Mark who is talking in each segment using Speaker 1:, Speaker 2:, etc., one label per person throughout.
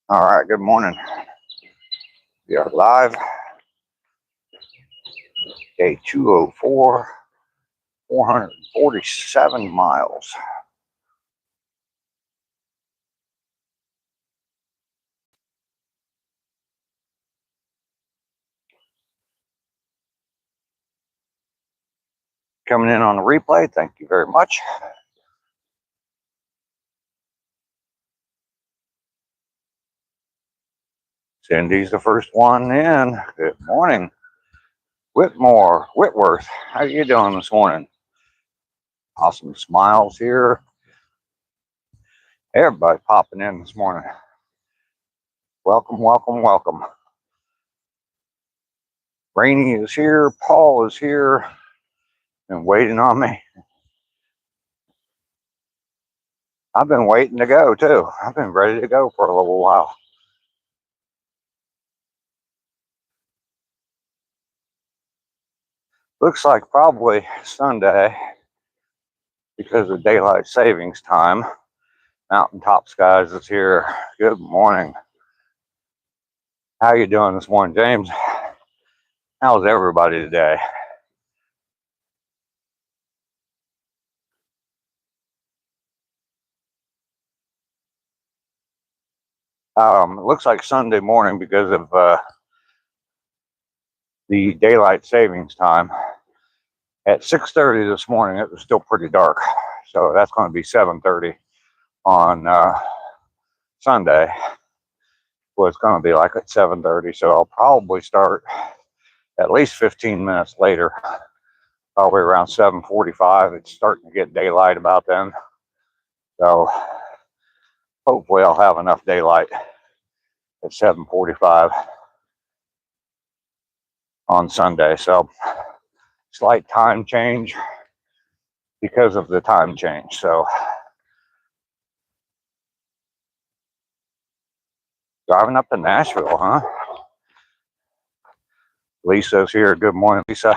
Speaker 1: All right, good morning. We are live, day 204, 447 miles. Coming in on the replay, thank you very much. Cindy's the first one in. Good morning. Whitworth, how you doing this morning? Awesome smiles here. Everybody popping in this morning. Welcome, welcome, welcome. Rainey is here. Paul is here and waiting on me. I've been waiting to go too. I've been ready to go for a little while. Looks like probably Sunday because of daylight savings time. Mountaintop Skies is here. Good morning. How you doing this morning, James? How's everybody today? It looks like Sunday morning because of the daylight savings time. At 6:30 this morning, it was still pretty dark, so that's going to be 7:30 on Sunday. Well, it's going to be like at 7:30, so I'll probably start at least 15 minutes later, probably around 7:45. It's starting to get daylight about then, so hopefully I'll have enough daylight at 7:45 on Sunday. So slight time change because of the time change. So driving up to Nashville, huh? Lisa's here. Good morning, Lisa.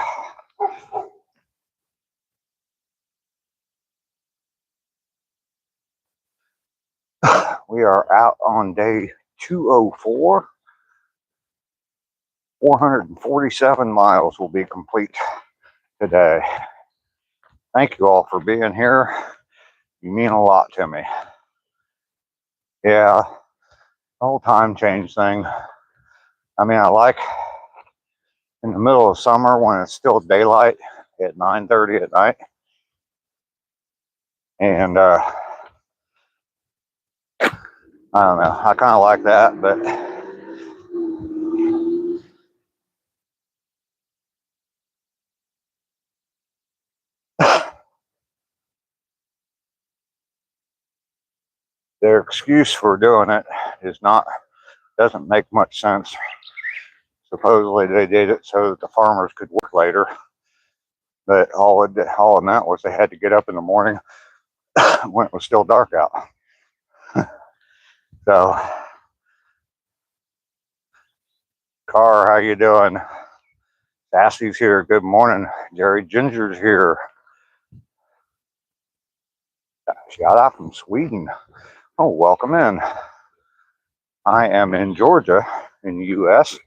Speaker 1: We are out on day 204. 447 miles will be complete today. Thank you all for being here. You mean a lot to me. Yeah, the whole time change thing. I mean, I like in the middle of summer when it's still daylight at 9:30 at night. And I don't know, I kind of like that, but their excuse for doing it doesn't make much sense. Supposedly they did it so that the farmers could work later, but all it meant was they had to get up in the morning when it was still dark out. So, Car, how you doing? Sassy's here. Good morning. Jerry Ginger's here. Shout out from Sweden. Oh, welcome in. I am in Georgia in the U.S.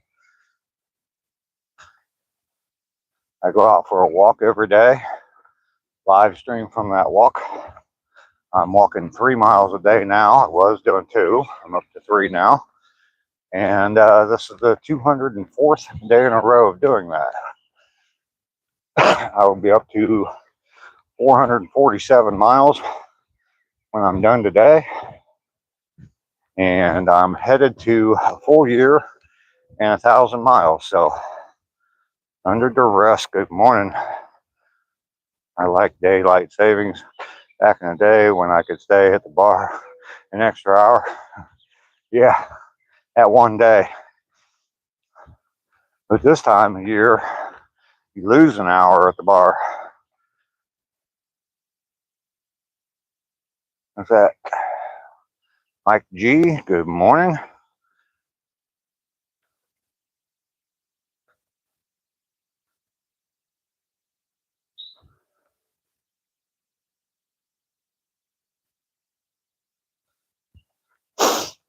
Speaker 1: I go out for a walk every day, live stream from that walk. I'm walking 3 miles a day now. I was doing 2. I'm up to 3 now. And this is the 204th day in a row of doing that. I will be up to 447 miles when I'm done today. And I'm headed to a full year and 1,000 miles. So, under duress. Good morning. I like daylight savings. Back in the day when I could stay at the bar an extra hour. Yeah, that one day. But this time of year, you lose an hour at the bar. What's that? Mike G, good morning.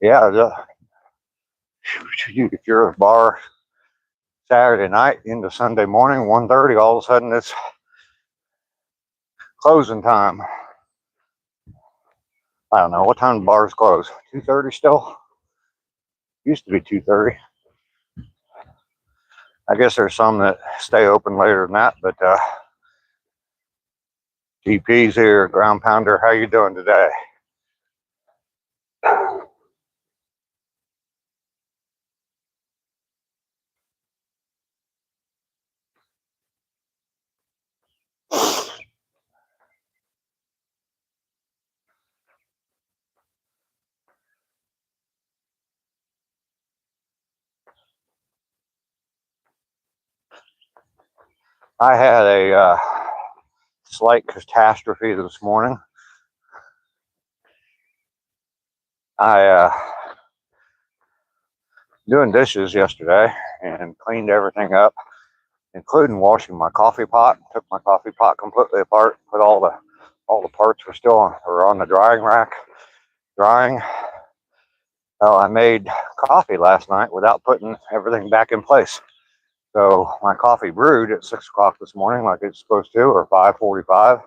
Speaker 1: Yeah, if you're at a bar Saturday night into Sunday morning, 1:30, all of a sudden it's closing time. I don't know what time the bars close. 2:30 still? Used to be 2:30. I guess there's some that stay open later than that, but GP's here, Ground Pounder. How you doing today? I had a slight catastrophe this morning. I doing dishes yesterday and cleaned everything up, including washing my coffee pot. Took my coffee pot completely apart, put all the parts were on the drying rack, drying. Well, I made coffee last night without putting everything back in place. So my coffee brewed at 6 o'clock this morning like it's supposed to, or 5:45.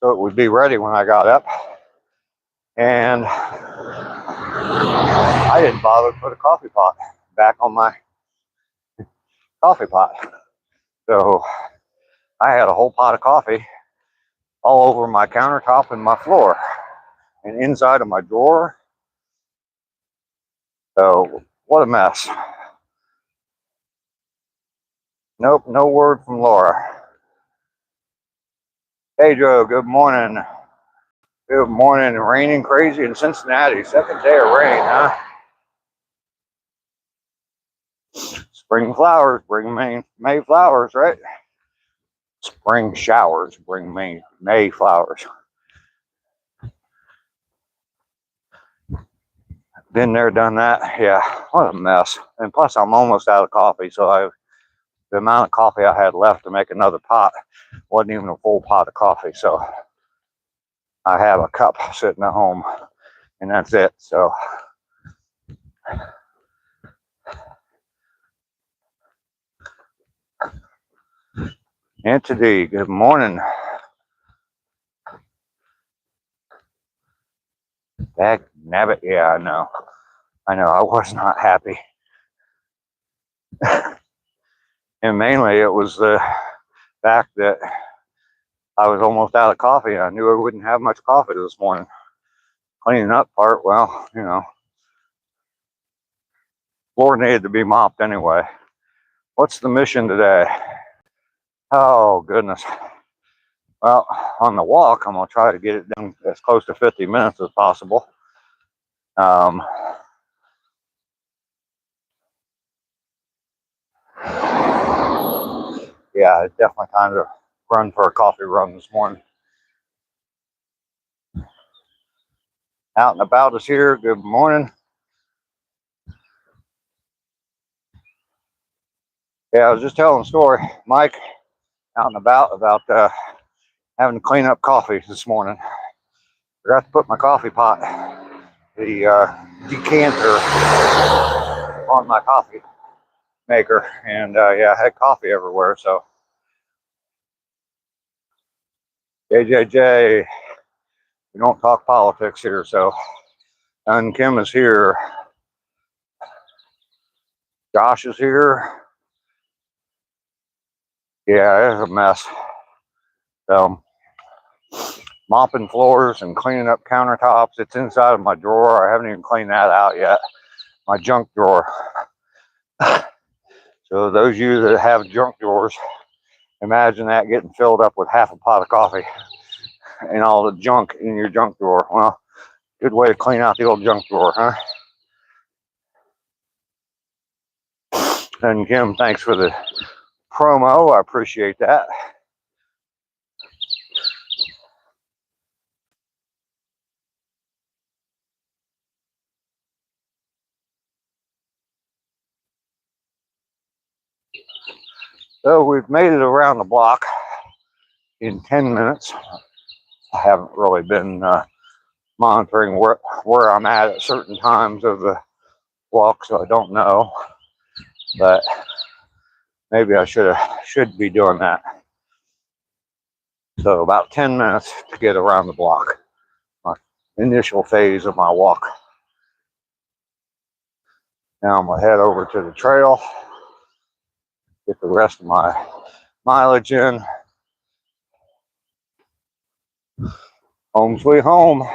Speaker 1: So it would be ready when I got up. And I didn't bother to put a coffee pot back on my coffee pot. So I had a whole pot of coffee all over my countertop and my floor and inside of my drawer. So what a mess. Nope, no word from Laura. Hey Joe, good morning. Good morning. Raining crazy in Cincinnati. Second day of rain, huh? Spring flowers bring May flowers, right? Spring showers bring May flowers. Been there, done that. Yeah, what a mess. And plus, I'm almost out of coffee, so the amount of coffee I had left to make another pot wasn't even a full pot of coffee. So I have a cup sitting at home, and that's it. So Entity, good morning. Dag nabbit, yeah, I know. I was not happy. And mainly it was the fact that I was almost out of coffee. I knew I wouldn't have much coffee this morning. Cleaning up part, well, floor needed to be mopped anyway. What's the mission today? Oh, goodness. Well, on the walk, I'm going to try to get it done as close to 50 minutes as possible. Yeah, it's definitely time to run for a coffee run this morning. Out and About is here. Good morning. Yeah, I was just telling a story, Mike, out and about having to clean up coffee this morning. Forgot to put my coffee pot, the decanter, on my coffee maker, and yeah, I had coffee everywhere. So JJJ, we don't talk politics here. So Kim is here, Josh is here. Yeah, it's a mess. So mopping floors and cleaning up countertops. It's inside of my drawer. I haven't even cleaned that out yet. My junk drawer. So those of you that have junk drawers, imagine that getting filled up with half a pot of coffee and all the junk in your junk drawer. Well, good way to clean out the old junk drawer, huh? And Kim, thanks for the promo. I appreciate that. So we've made it around the block in 10 minutes. I haven't really been monitoring where I'm at certain times of the walk, so I don't know, but maybe I should be doing that. So about 10 minutes to get around the block. My initial phase of my walk. Now I'm gonna head over to the trail, get the rest of my mileage in. Home sweet home,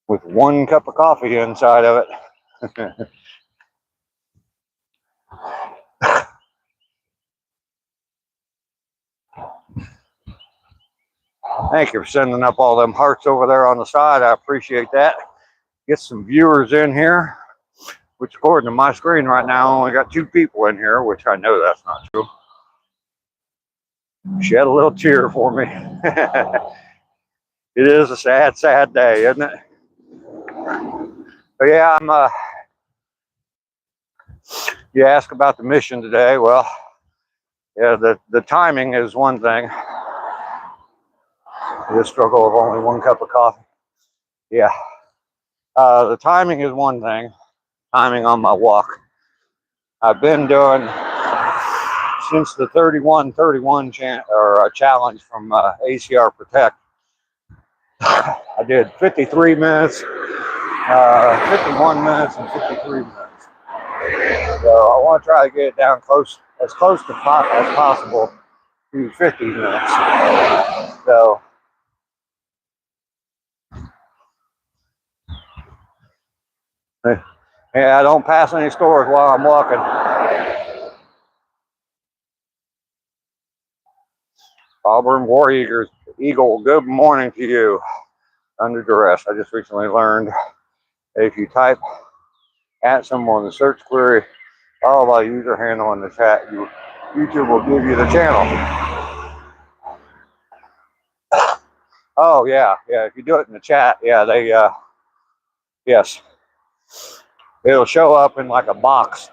Speaker 1: with 1 cup of coffee inside of it. Thank you for sending up all them hearts over there on the side. I appreciate that. Get some viewers in here, which according to my screen right now, only got 2 people in here, which I know that's not true. Shed a little tear for me. It is a sad, sad day, isn't it? But yeah, you ask about the mission today. Well, yeah, the timing is one thing. The struggle of only 1 cup of coffee. Yeah. The timing is one thing. Timing on my walk. I've been doing since the 31-31 challenge from ACR Protect. I did 53 minutes, 51 minutes, and 53 minutes. So I want to try to get it down as close to as possible to 50 minutes. So yeah, I don't pass any stores while I'm walking. Auburn War Eagle, good morning to you. Under duress. I just recently learned if you type at someone in the search query, followed by user handle in the chat, YouTube will give you the channel. Oh yeah, if you do it in the chat, yeah, yes, it'll show up in like a box,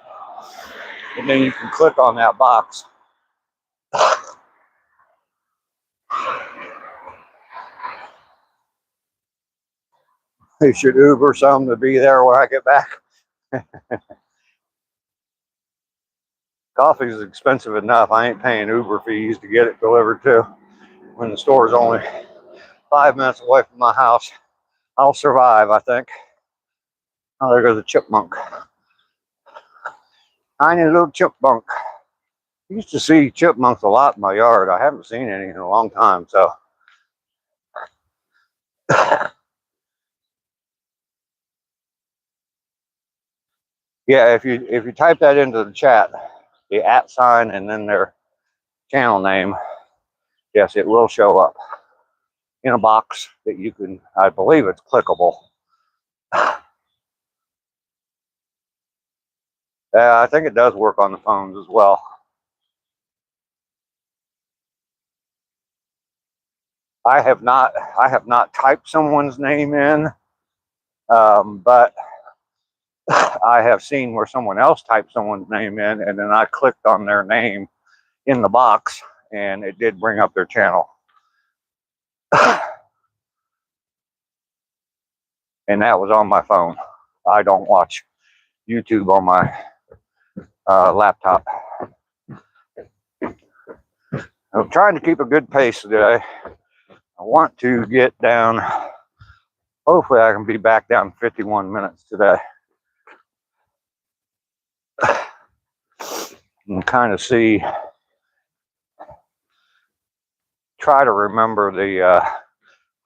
Speaker 1: and then you can click on that box. You should Uber some to be there when I get back. Coffee is expensive enough. I ain't paying Uber fees to get it delivered to when the store is only 5 minutes away from my house. I'll survive, I think. Oh, there goes a chipmunk. Tiny little chipmunk. I used to see chipmunks a lot in my yard. I haven't seen any in a long time, so. Yeah, if you type that into the chat, the @ sign and then their channel name, yes, it will show up in a box that you can, I believe it's clickable. I think it does work on the phones as well. I have not typed someone's name in, but I have seen where someone else typed someone's name in, and then I clicked on their name in the box, and it did bring up their channel. And that was on my phone. I don't watch YouTube on my laptop. I'm trying to keep a good pace today. I want to get down, hopefully I can be back down 51 minutes today. And kind of try to remember the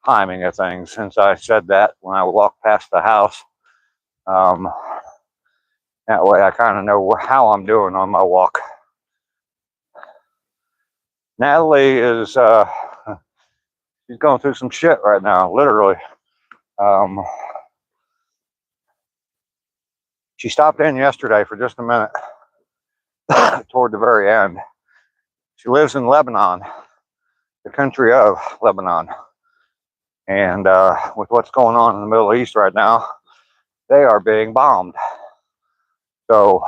Speaker 1: timing of things, since I said that when I walked past the house. That way I kind of know how I'm doing on my walk. Natalie is, she's going through some shit right now, literally. She stopped in yesterday for just a minute, toward the very end. She lives in Lebanon, the country of Lebanon. And with what's going on in the Middle East right now, they are being bombed. So,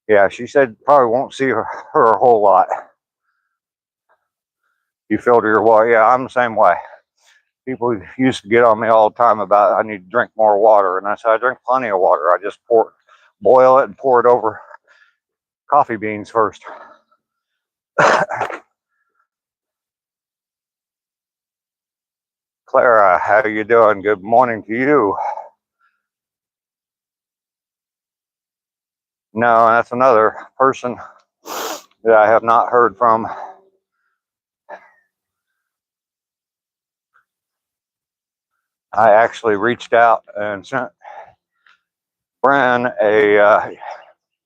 Speaker 1: yeah, she said probably won't see her a whole lot. You filter your water. Yeah, I'm the same way. People used to get on me all the time about I need to drink more water, and I said I drink plenty of water. I just boil it and pour it over coffee beans first. Clara, how you doing? Good morning to you. No, that's another person that I have not heard from. I actually reached out and sent Bren a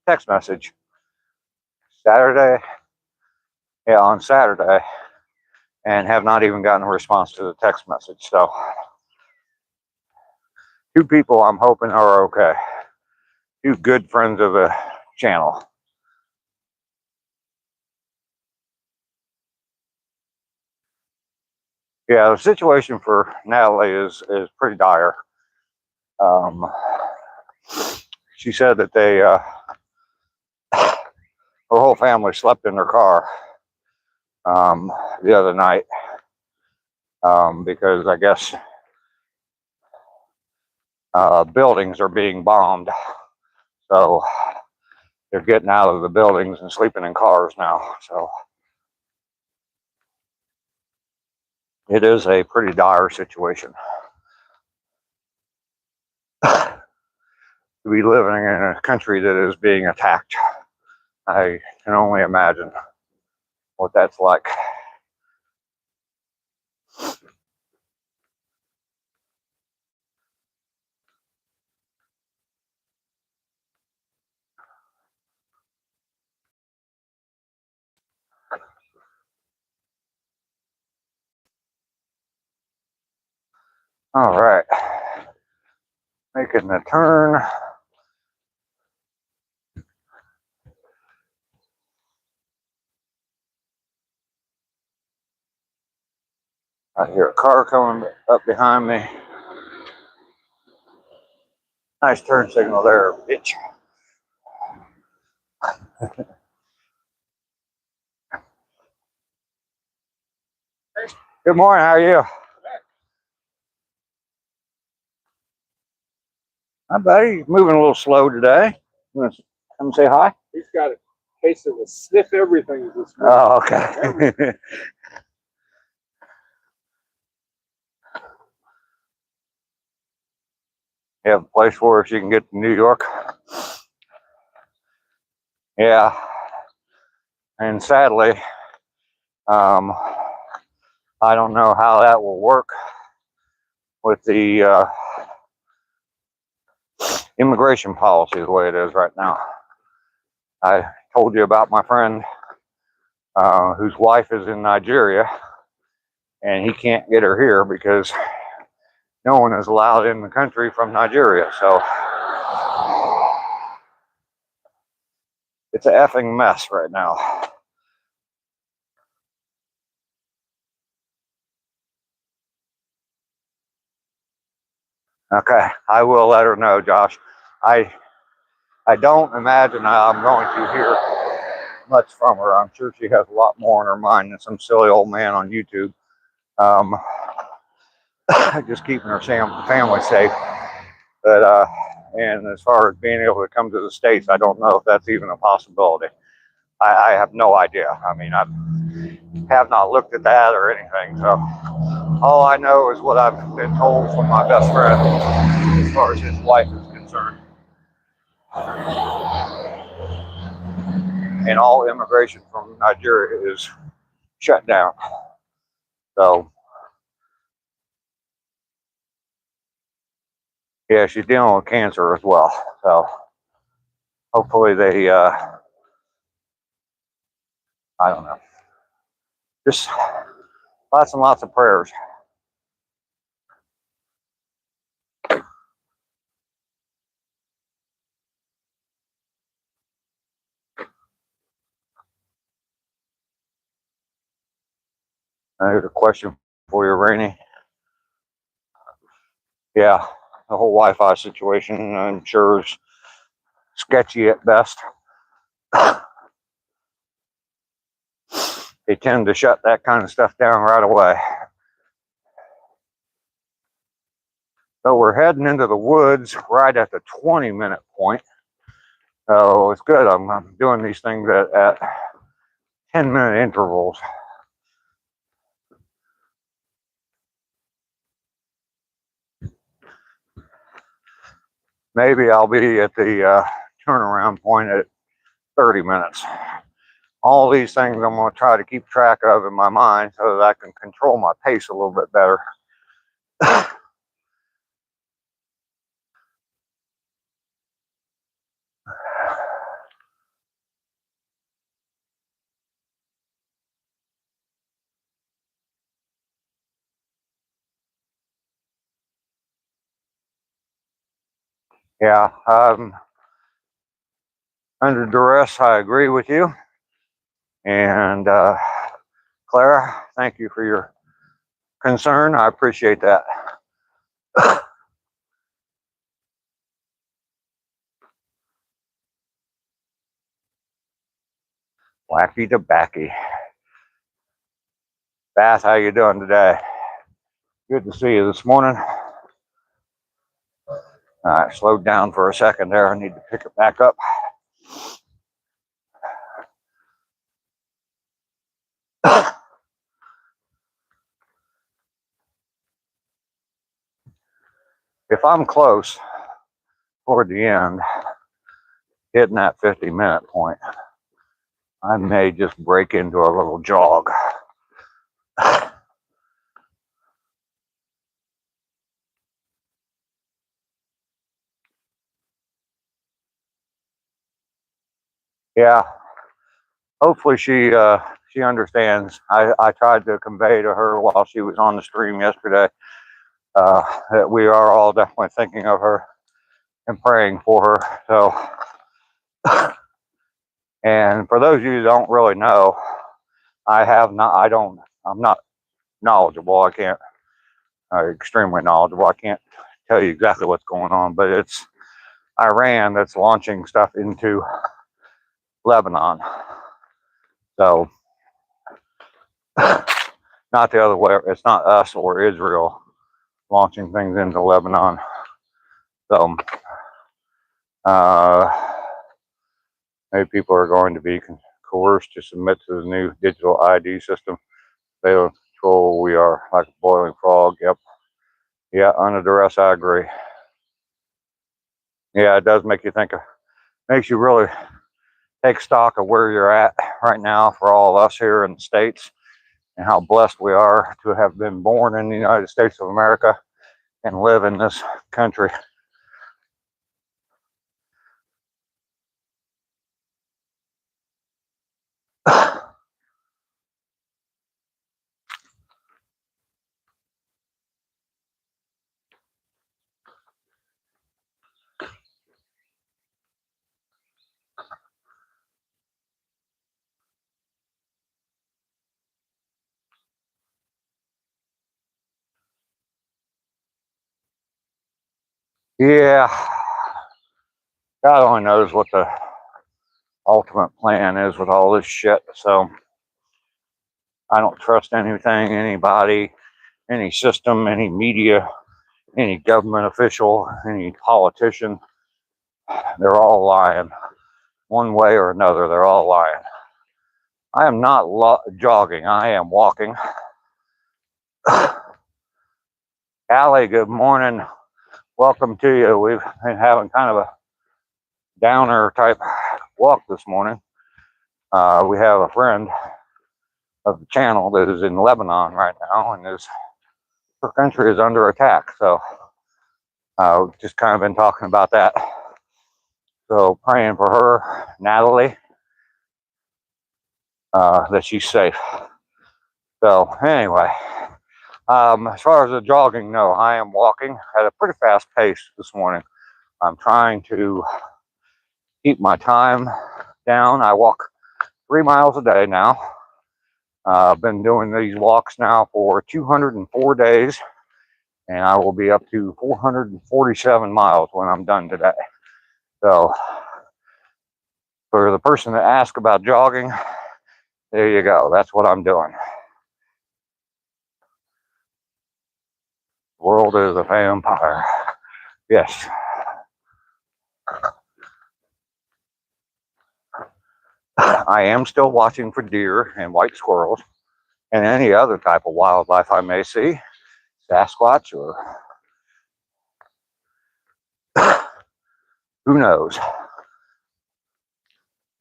Speaker 1: text message Saturday, on Saturday, and have not even gotten a response to the text message. So, two people I'm hoping are okay. Two good friends of the channel. Yeah, the situation for Natalie is pretty dire. She said that her whole family slept in their car the other night because I guess buildings are being bombed. So they're getting out of the buildings and sleeping in cars now. So it is a pretty dire situation. To be living in a country that is being attacked, I can only imagine what that's like. All right, making a turn. I hear a car coming up behind me. Nice turn signal there, bitch. Good morning, how are you? Hi, buddy. Moving a little slow today. You want to come say hi?
Speaker 2: He's got a case of a sniff everything this morning.
Speaker 1: Oh, okay. You have a place for us you can get to New York? Yeah. And sadly, I don't know how that will work with the immigration policy the way it is right now. I told you about my friend whose wife is in Nigeria, and he can't get her here because no one is allowed in the country from Nigeria. So it's an effing mess right now. Okay, I will let her know, Josh. I don't imagine I'm going to hear much from her. I'm sure she has a lot more on her mind than some silly old man on YouTube. Just keeping her family safe. But and as far as being able to come to the States, I don't know if that's even a possibility. I have no idea. I mean, I have not looked at that or anything. So all I know is what I've been told from my best friend as far as his wife is concerned. And all immigration from Nigeria is shut down. So yeah, she's dealing with cancer as well. So hopefully they, I don't know, just lots and lots of prayers. I have a question for you, Rainey. Yeah, the whole Wi-Fi situation, I'm sure, is sketchy at best. They tend to shut that kind of stuff down right away. So we're heading into the woods right at the 20-minute point. So it's good. I'm doing these things at 10-minute intervals. Maybe I'll be at the turnaround point at 30 minutes. All these things I'm going to try to keep track of in my mind so that I can control my pace a little bit better. Yeah, under duress, I agree with you. And Clara, thank you for your concern. I appreciate that. Wacky tobacco. Bath, how you doing today? Good to see you this morning. I slowed down for a second there. I need to pick it back up. If I'm close toward the end, hitting that 50-minute point, I may just break into a little jog. Yeah, hopefully she understands. I tried to convey to her while she was on the stream yesterday that we are all definitely thinking of her and praying for her. So, and for those of you who don't really know, I'm not knowledgeable. I can't, extremely knowledgeable. I can't tell you exactly what's going on, but it's Iran that's launching stuff into Lebanon. So, not the other way. It's not us or Israel launching things into Lebanon. So, maybe people are going to be coerced to submit to the new digital ID system. They don't control. We are like a boiling frog. Yep. Yeah, under duress, I agree. Yeah, it does make you think. Makes you really take stock of where you're at right now for all of us here in the States and how blessed we are to have been born in the United States of America and live in this country. Yeah, God only knows what the ultimate plan is with all this shit. So I don't trust anything, anybody, any system, any media, any government official, any politician. They're all lying. One way or another, they're all lying. I am not jogging. I am walking. Allie, good morning. Welcome to you. We've been having kind of a downer type walk this morning. We have a friend of the channel that is in Lebanon right now, and her country is under attack. So we've just kind of been talking about that. So praying for her, Natalie, that she's safe. So anyway, as far as the jogging, no, I am walking at a pretty fast pace this morning. I'm trying to keep my time down. I walk 3 miles a day now. I've been doing these walks now for 204 days, and I will be up to 447 miles when I'm done today. So for the person that asked about jogging, there you go. That's what I'm doing. The world is a vampire. Yes. I am still watching for deer and white squirrels and any other type of wildlife I may see, Sasquatch or who knows.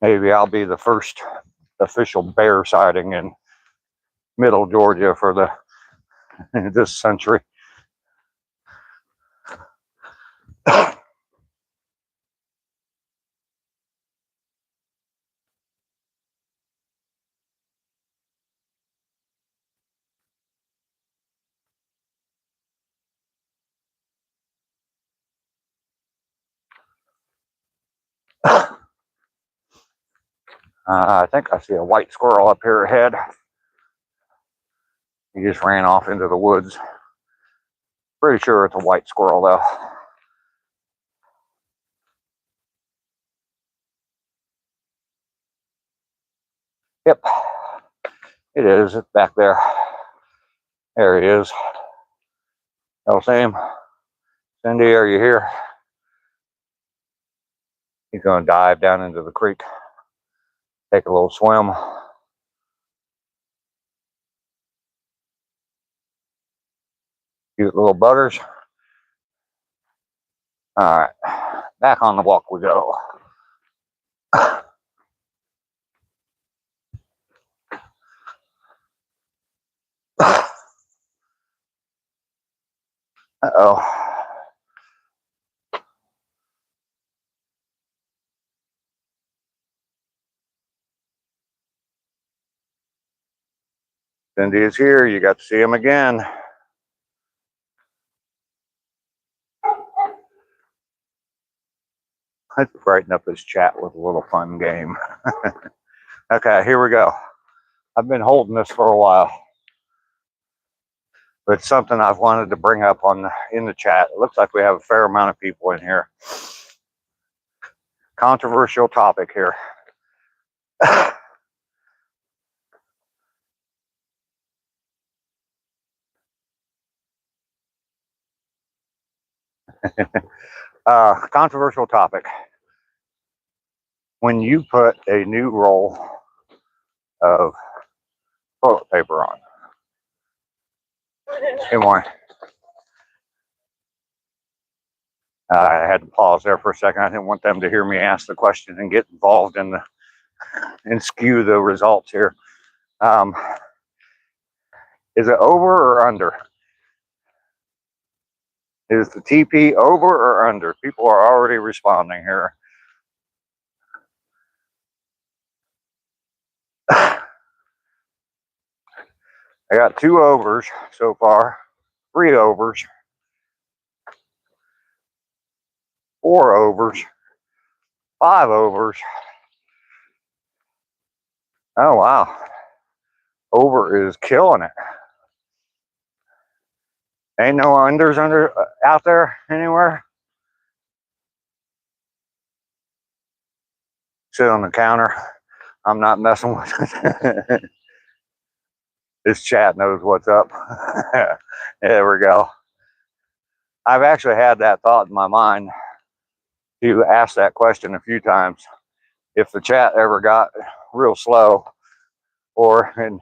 Speaker 1: Maybe I'll be the first official bear sighting in middle Georgia for this century. I think I see a white squirrel up here ahead. He just ran off into the woods. Pretty sure it's a white squirrel though. Yep, it is. It's back there. There he is. No, Sam. Cindy, are you here? He's going to dive down into the creek, take a little swim. Cute little buggers. All right, back on the walk we go. Uh-oh. Cindy is here. You got to see him again. Let's brighten up this chat with a little fun game. Okay, here we go. I've been holding this for a while, but it's something I've wanted to bring up in the chat. It looks like we have a fair amount of people in here. Controversial topic here. Controversial topic. When you put a new roll of toilet paper on. Good morning. I had to pause there for a second. I didn't want them to hear me ask the question and get involved and skew the results here. Is it over or under? Is the TP over or under? People are already responding here. I got 2 overs so far, 3 overs, 4 overs, 5 overs. Oh, wow. Over is killing it. Ain't no unders out there anywhere. Sit on the counter. I'm not messing with it. This chat knows what's up. There we go. I've actually had that thought in my mind to ask that question a few times. If the chat ever got real slow, and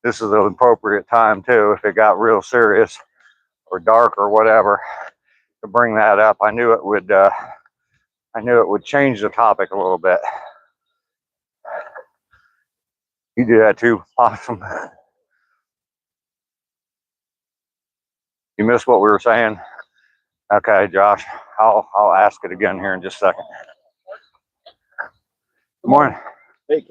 Speaker 1: this is an appropriate time too, if it got real serious or dark or whatever, to bring that up. I knew it would change the topic a little bit. You do that too. Awesome. You missed what we were saying? Okay, Josh, I'll ask it again here in just a second. Good morning.
Speaker 2: Hey,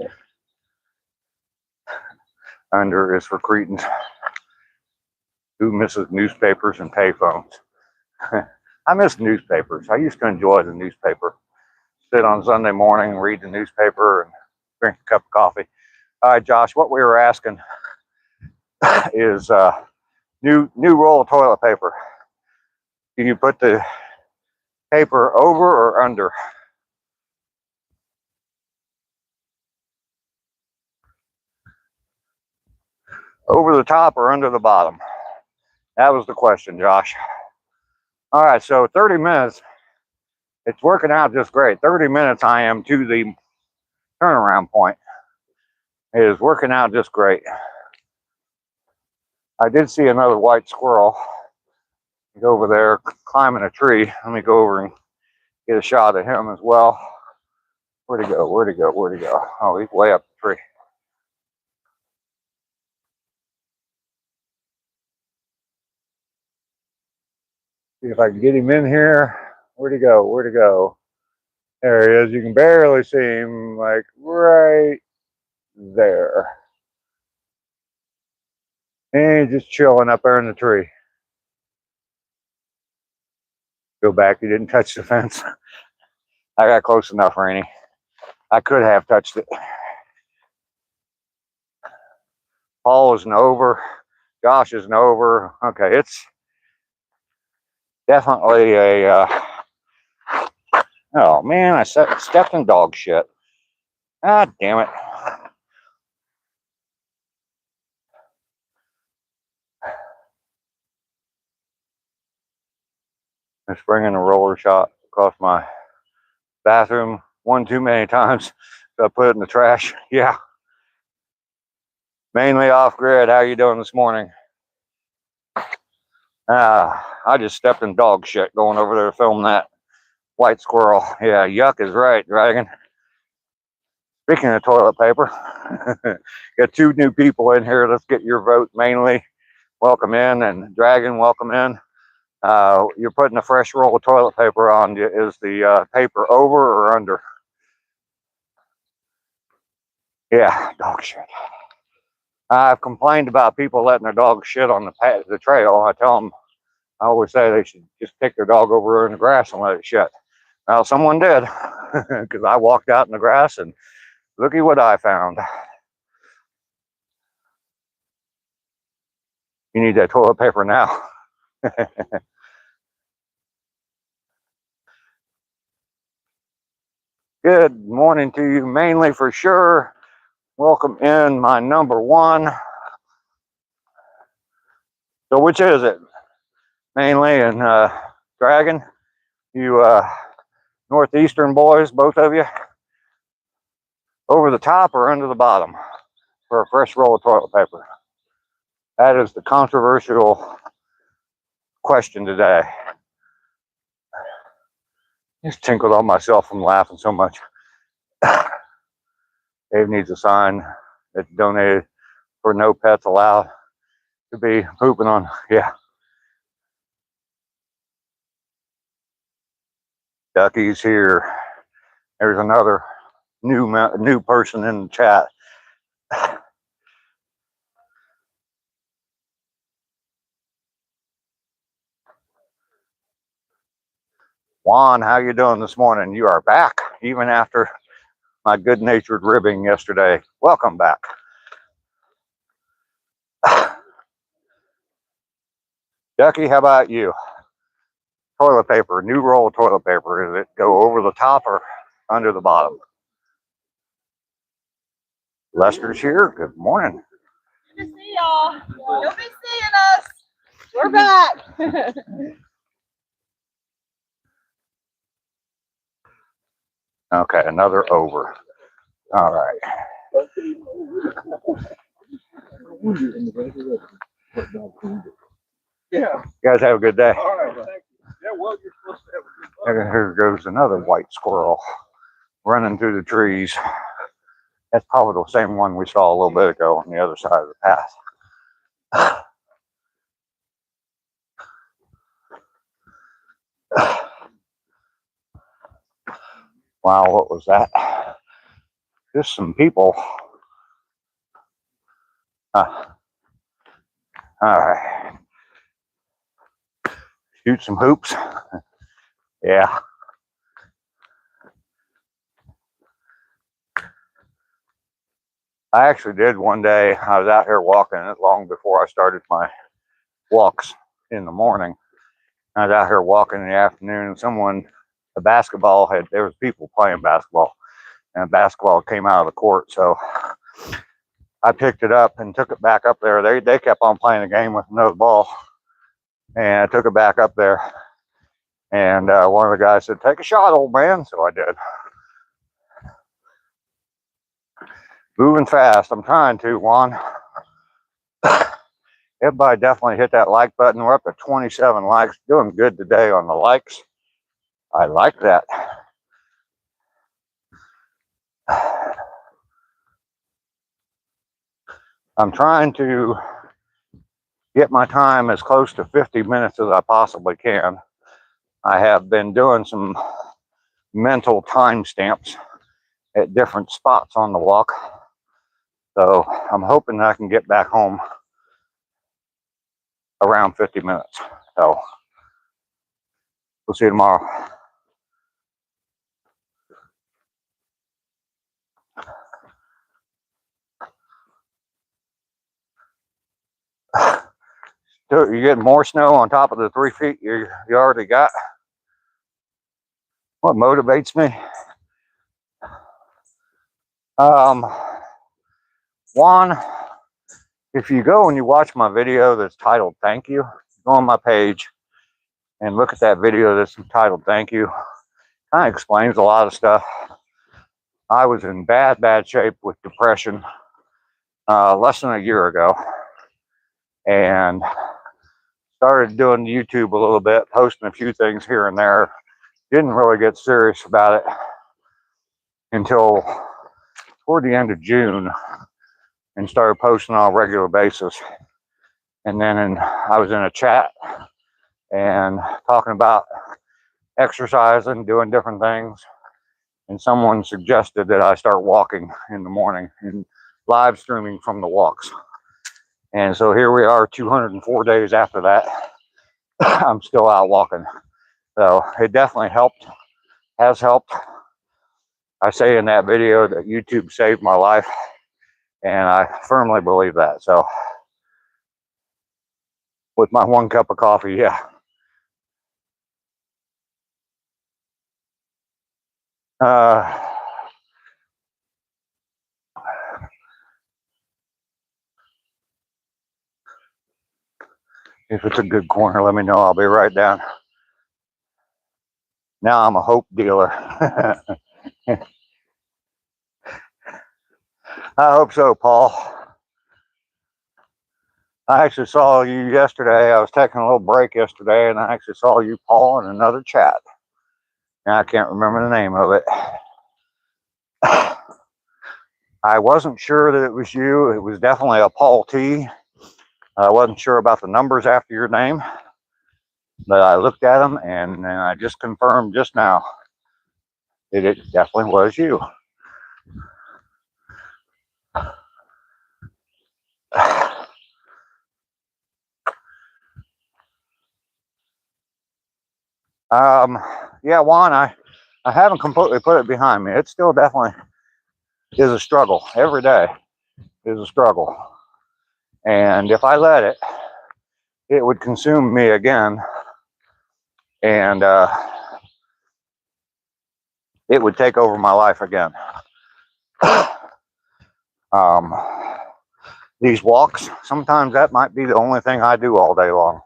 Speaker 1: Under is for cretins. Who misses newspapers and payphones? I miss newspapers. I used to enjoy the newspaper. Sit on Sunday morning, read the newspaper, and drink a cup of coffee. All right, Josh, what we were asking is new roll of toilet paper. Do you put the paper over or under? Over the top or under the bottom? That was the question, Josh. All right, so 30 minutes. It's working out just great. 30 minutes I am to the turnaround point. It is working out just great. I did see another white squirrel go over there climbing a tree. Let me go over and get a shot of him as well. Where'd he go? Where'd he go? Where'd he go? Oh, he's way up the tree. See if I can get him in here. Where'd he go? Where'd he go? There he is. You can barely see him, like right there. And he's just chilling up there in the tree. Go back. He didn't touch the fence. I got close enough, Rainy. I could have touched it. Paul isn't over. Josh isn't over. Okay, it's definitely a. Oh man, I stepped in dog shit. Ah, damn it. Just bringing a roller shot across my bathroom one too many times. So I put it in the trash. Yeah. Mainly off grid. How you doing this morning? I just stepped in dog shit going over there to film that white squirrel. Yeah, yuck is right, Dragon. Speaking of toilet paper, got 2 new people in here. Let's get your vote. Mainly, welcome in, and Dragon, welcome in. You're putting a fresh roll of toilet paper on. Is the paper over or under? Yeah, dog shit. I've complained about people letting their dog shit on the trail. I tell them, I always say they should just pick their dog over in the grass and let it shit. Well, someone did, because I walked out in the grass and looky what I found. You need that toilet paper now. Good morning to you, mainly for sure. Welcome in my number 1. So which is it? Mainly and Dragon? You northeastern boys, both of you? Over the top or under the bottom for a fresh roll of toilet paper? That is the controversial question today. Just tinkled on myself from laughing so much. Dave needs a sign that's donated for no pets allowed to be pooping on. Yeah. Ducky's here. There's another new person in the chat. Juan, how you doing this morning? You are back, even after my good-natured ribbing yesterday. Welcome back. Ducky, how about you? Toilet paper, new roll of toilet paper. Does it go over the top or under the bottom? Lester's here. Good morning.
Speaker 3: Good to see y'all. You'll be seeing us. We're back.
Speaker 1: Okay, another over. All right.
Speaker 2: Yeah.
Speaker 1: You guys have a good day.
Speaker 2: All right. Thank you. Yeah, well, you're supposed to have a good luck.
Speaker 1: Here goes another white squirrel running through the trees. That's probably the same one we saw a little bit ago on the other side of the path. Wow, what was that? Just some people. All right. Shoot some hoops. Yeah. I actually did one day. I was out here walking it long before I started my walks in the morning. I was out here walking in the afternoon, and there was people playing basketball, and a basketball came out of the court. So I picked it up and took it back up there. They kept on playing the game with another ball, and I took it back up there. And one of the guys said, "Take a shot, old man." So I did. Moving fast. I'm trying to, Juan. Everybody definitely hit that like button. We're up to 27 likes. Doing good today on the likes. I like that. I'm trying to get my time as close to 50 minutes as I possibly can. I have been doing some mental timestamps at different spots on the walk. So I'm hoping I can get back home around 50 minutes. So we'll see you tomorrow. Dude, you getting more snow on top of the 3 feet you already got? What motivates me? Juan, if you go and you watch my video that's titled "Thank You," go on my page and look at that video that's entitled "Thank You." Kind of explains a lot of stuff. I was in bad shape with depression less than a year ago, and started doing YouTube a little bit, posting a few things here and there. Didn't really get serious about it until toward the end of June, and started posting on a regular basis. And then I was in a chat and talking about exercising, doing different things, and someone suggested that I start walking in the morning and live streaming from the walks. And so here we are 204 days after that. I'm still out walking. So it definitely helped, has helped. I say in that video that YouTube saved my life, and I firmly believe that. So with my 1 cup of coffee, yeah. If it's a good corner, let me know. I'll be right down. Now I'm a hope dealer. I hope so, Paul. I actually saw you yesterday. I was taking a little break yesterday, and I actually saw you, Paul, in another chat. And I can't remember the name of it. I wasn't sure that it was you. It was definitely a Paul T. I wasn't sure about the numbers after your name, but I looked at them, and I just confirmed just now that it definitely was you. Yeah, Juan, I haven't completely put it behind me. It still definitely is a struggle. Every day is a struggle. And if I let it, it would consume me again. And it would take over my life again. These walks, sometimes that might be the only thing I do all day long.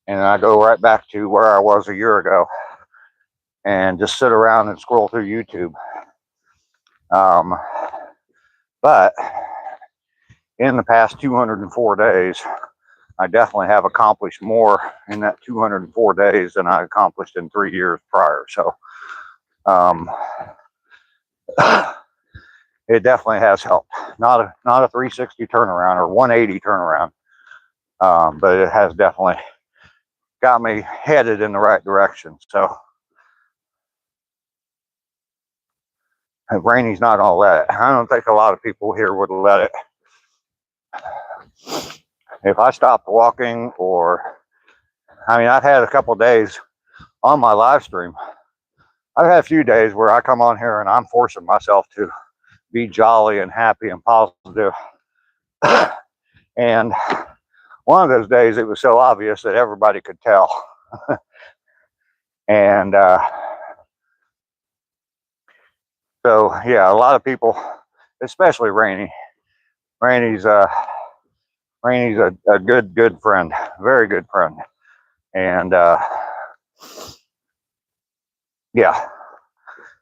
Speaker 1: And I go right back to where I was a year ago and just sit around and scroll through YouTube. But in the past 204 days, I definitely have accomplished more in that 204 days than I accomplished in 3 years prior. So it definitely has helped. Not a 360 turnaround or 180 turnaround, but it has definitely got me headed in the right direction. So Rainy's not gonna let it. I don't think a lot of people here would let it. If I stopped walking, or I've had a couple of days on my live stream. I've had a few days where I come on here and I'm forcing myself to be jolly and happy and positive. And one of those days, it was so obvious that everybody could tell. And so, yeah, a lot of people, especially Rainy. Rainy's a good friend, very good friend. And Yeah,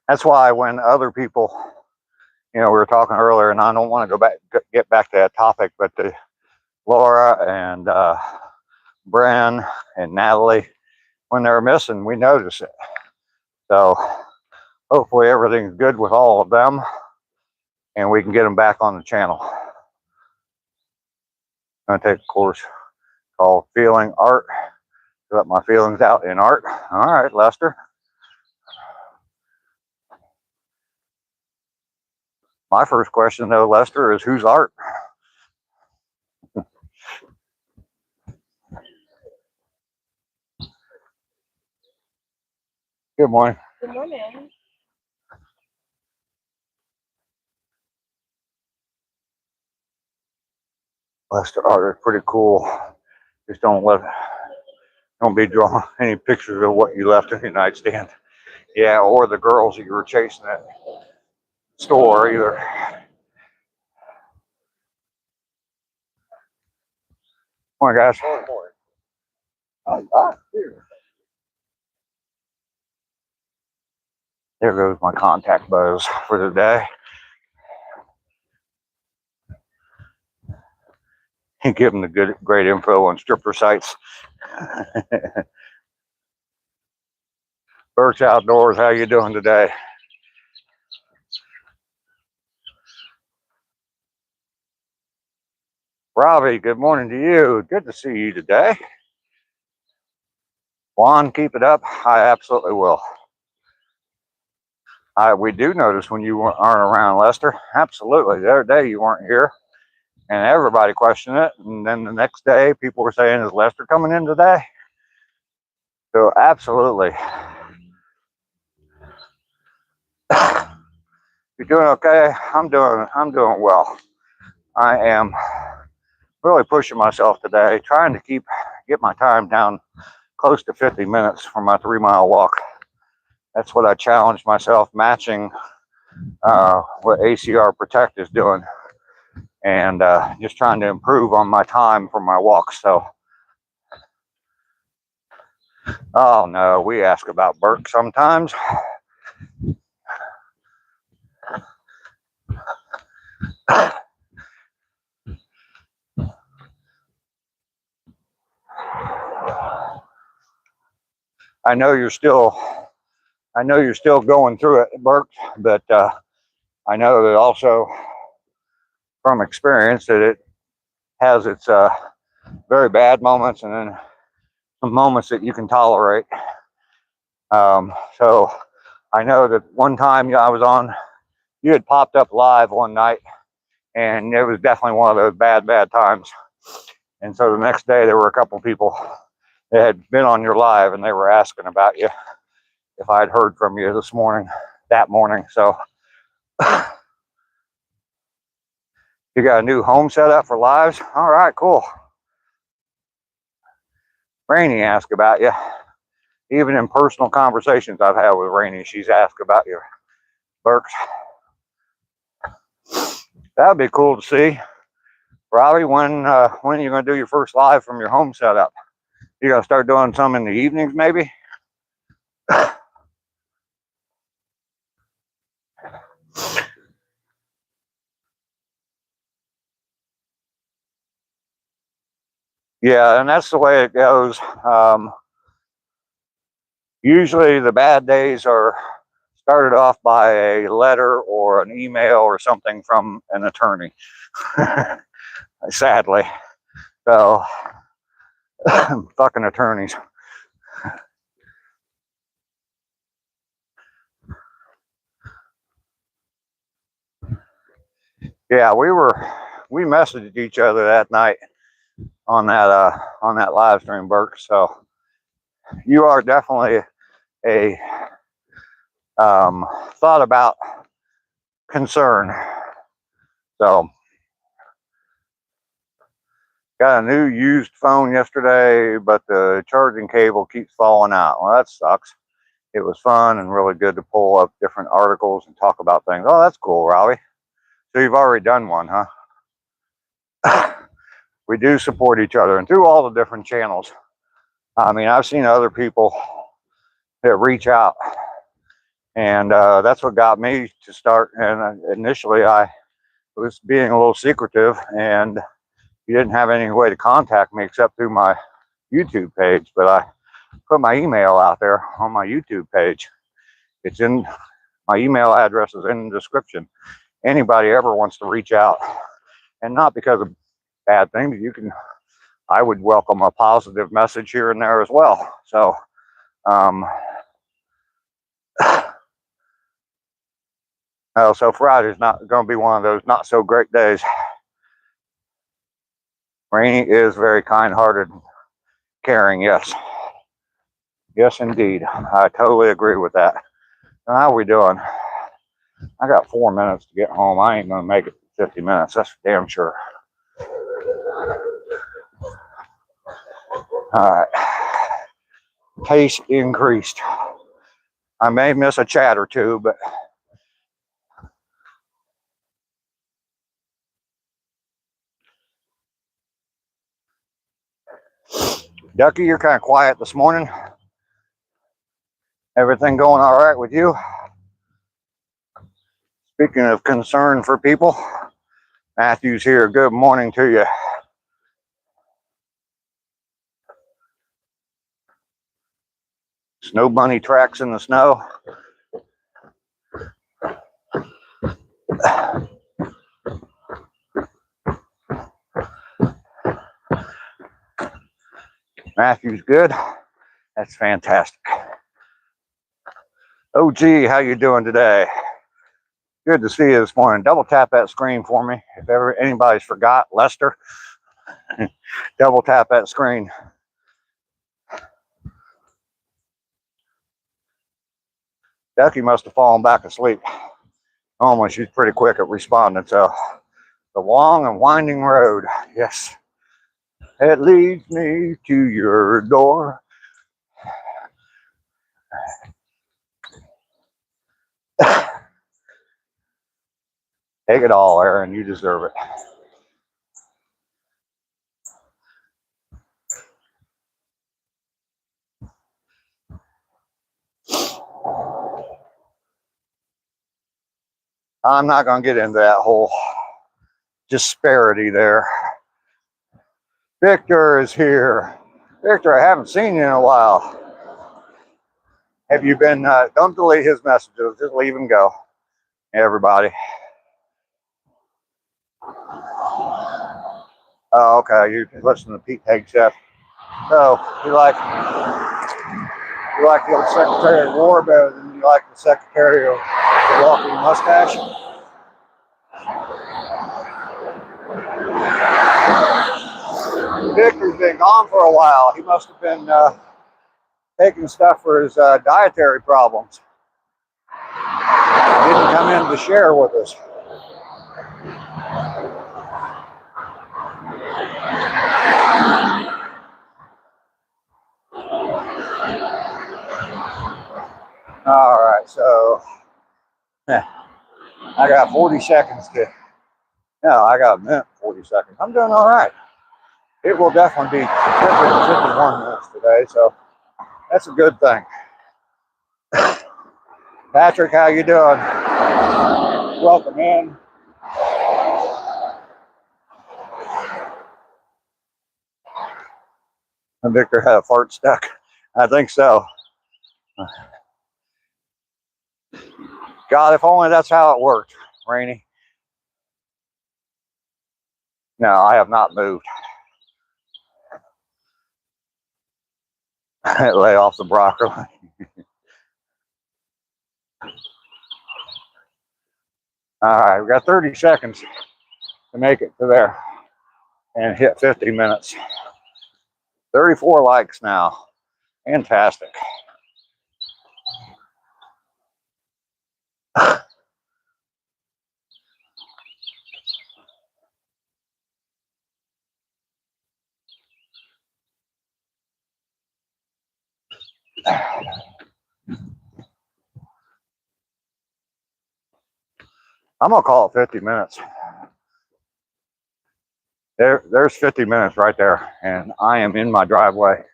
Speaker 1: that's why when other people, we were talking earlier, and I don't want to get back to that topic, but Laura and Bren and Natalie, when they're missing, we notice it. So hopefully everything's good with all of them, and we can get them back on the channel. I'm gonna take a course called Feeling Art. Let my feelings out in art. All right, Lester. My first question, though, Lester, is whose art? Good morning.
Speaker 3: Good morning.
Speaker 1: Lester art is pretty cool. Just don't be drawing any pictures of what you left in the nightstand. Yeah, or the girls that you were chasing at the store either. Morning, guys. There goes my contact buzz for the day. You give them the great info on stripper sites. Birch Outdoors, how you doing today? Robbie, good morning to you. Good to see you today. Juan, keep it up. I absolutely will. We do notice when you aren't around, Lester. Absolutely. The other day you weren't here, and everybody questioned it. And then the next day, people were saying, "Is Lester coming in today?" So absolutely. You're doing okay? I'm doing well. I am really pushing myself today, trying to get my time down close to 50 minutes for my 3-mile walk. That's what I challenged myself, matching what ACR Protect is doing, and just trying to improve on my time for my walks. So, oh no, we ask about Burke sometimes. I know you're still going through it, Burke, but I know that also from experience that it has its very bad moments and then some moments that you can tolerate. So I know that one time I was on, you had popped up live one night, and it was definitely one of those bad times. And so the next day there were a couple people that had been on your live, and they were asking about you, if I'd heard from you that morning. So you got a new home set up for lives? All right, cool. Rainey asked about you. Even in personal conversations I've had with Rainey, she's asked about your Burks. That would be cool to see. Robbie, when are you going to do your first live from your home setup? You going to start doing some in the evenings, maybe? Yeah, and that's the way it goes. Usually the bad days are started off by a letter or an email or something from an attorney. Sadly. So, fucking attorneys. Yeah, we messaged each other that night on that live stream, Burke. So you are definitely a thought about concern. So got a new used phone yesterday, but the charging cable keeps falling out. Well, that sucks. It was fun and really good to pull up different articles and talk about things. Oh, that's cool, Raleigh. So you've already done one, huh? We do support each other and through all the different channels. I mean, I've seen other people that reach out And that's what got me to start. And initially I was being a little secretive, and you didn't have any way to contact me except through my YouTube page. But I put my email out there on my YouTube page. It's in my email address is in the description. Anybody ever wants to reach out, and not because of bad things, you can. I would welcome a positive message here and there as well. So, so Friday's not going to be one of those not so great days. Rainy is very kind-hearted, caring. Yes, yes, indeed. I totally agree with that. How are we doing? I got 4 minutes to get home. I ain't going to make it 50 minutes. That's for damn sure. All right. Pace increased. I may miss a chat or two, but Ducky, you're kind of quiet this morning. Everything going all right with you? Speaking of concern for people, Matthew's here. Good morning to you. Snow bunny tracks in the snow. Matthew's good. That's fantastic. OG, how you doing today? Good to see you this morning. Double tap that screen for me. If ever anybody's forgot, Lester, double tap that screen. Ducky must have fallen back asleep. Normally she's pretty quick at responding. So the long and winding road. Yes. It leads me to your door. Take it all, Aaron. You deserve it. I'm not going to get into that whole disparity there. Victor is here. Victor, I haven't seen you in a while. Have you been, don't delete his messages, just leave him go. Everybody. Oh, okay, you listen to Pete Hegchef. So, you like the old Secretary of War better than you like the Secretary of the Walking Mustache? Victor's been gone for a while. He must have been taking stuff for his dietary problems. He didn't come in to share with us. All right, so I got 40 seconds to, no, I got a minute, 40 seconds. I'm doing all right. It will definitely be 51 minutes today, so that's a good thing. Patrick, how you doing? Welcome in. And Victor had a fart stuck. I think so. God, if only that's how it worked, Rainy. No, I have not moved. Lay off the broccoli. All right, we got 30 seconds to make it to there and hit 50 minutes. 34 likes now. Fantastic. I'm gonna call it 50 minutes. There's 50 minutes right there, and I am in my driveway,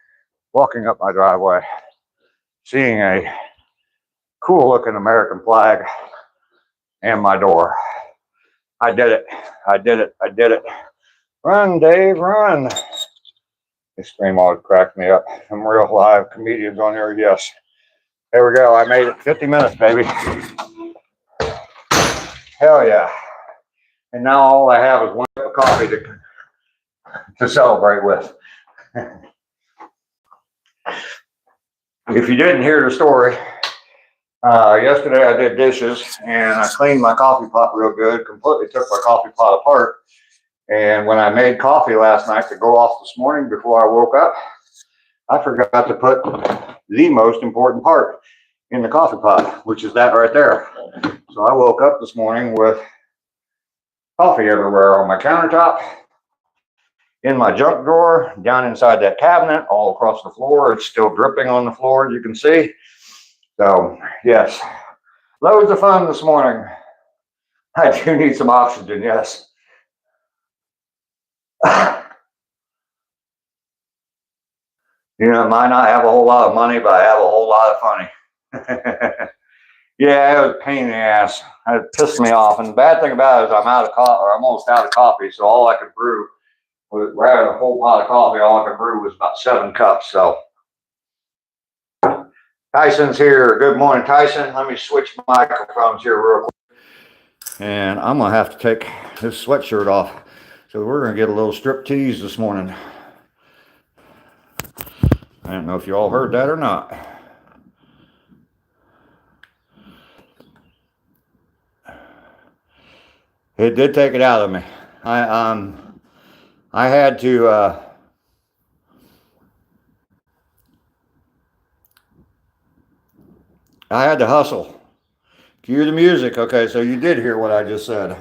Speaker 1: walking up my driveway, seeing a cool looking American flag and my door. I did it. I did it. I did it. Run, Dave, run. This stream always cracks me up. Some real live comedians on here, yes. There we go. I made it 50 minutes, baby. Hell yeah. And now all I have is one cup of coffee to celebrate with. If you didn't hear the story, yesterday I did dishes and I cleaned my coffee pot real good, completely took my coffee pot apart. And when I made coffee last night to go off this morning before I woke up, I forgot to put the most important part in the coffee pot, which is that right there. So I woke up this morning with coffee everywhere on my countertop, in my junk drawer, down inside that cabinet, all across the floor. It's still dripping on the floor, as you can see. So, yes, loads of fun this morning. I do need some oxygen, yes. You know, I might not have a whole lot of money, but I have a whole lot of funny. Yeah, it was a pain in the ass. It pissed me off. And the bad thing about it is I'm out of coffee, or I'm almost out of coffee. So all I could brew was, we're having a whole pot of coffee. All I could brew was about 7 cups. So Tyson's here. Good morning, Tyson. Let me switch microphones here real quick. And I'm going to have to take this sweatshirt off. So we're going to get a little strip tease this morning. I don't know if you all heard that or not. It did take it out of me. I had to hustle. Cue the music. Okay, so you did hear what I just said.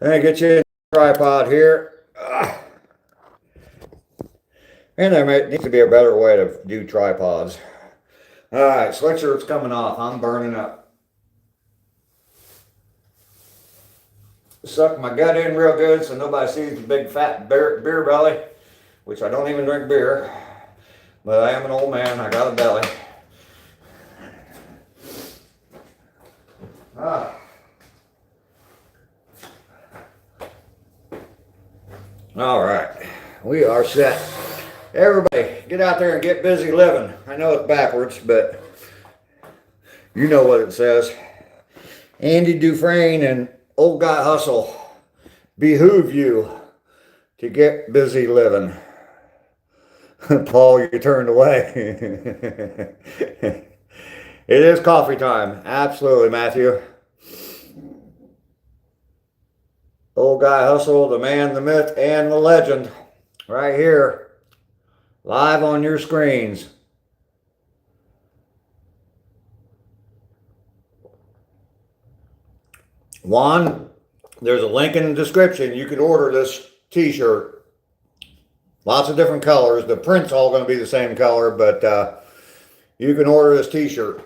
Speaker 1: Let me get you a tripod here. And there needs to be a better way to do tripods. All right, sweatshirt's coming off. I'm burning up. Suck my gut in real good so nobody sees the big fat beer belly, which I don't even drink beer, but I am an old man. I got a belly. All right, we are set. Everybody, get out there and get busy living. I know it's backwards, but you know what it says. Andy Dufresne and Old Guy Hustle behoove you to get busy living. Paul, you turned away. It is coffee time. Absolutely, Matthew. Old Guy Hustle, the man, the myth, and the legend. Right here. Live on your screens. Juan, there's a link in the description. You could order this t-shirt. Lots of different colors. The print's all going to be the same color, but you can order this t-shirt.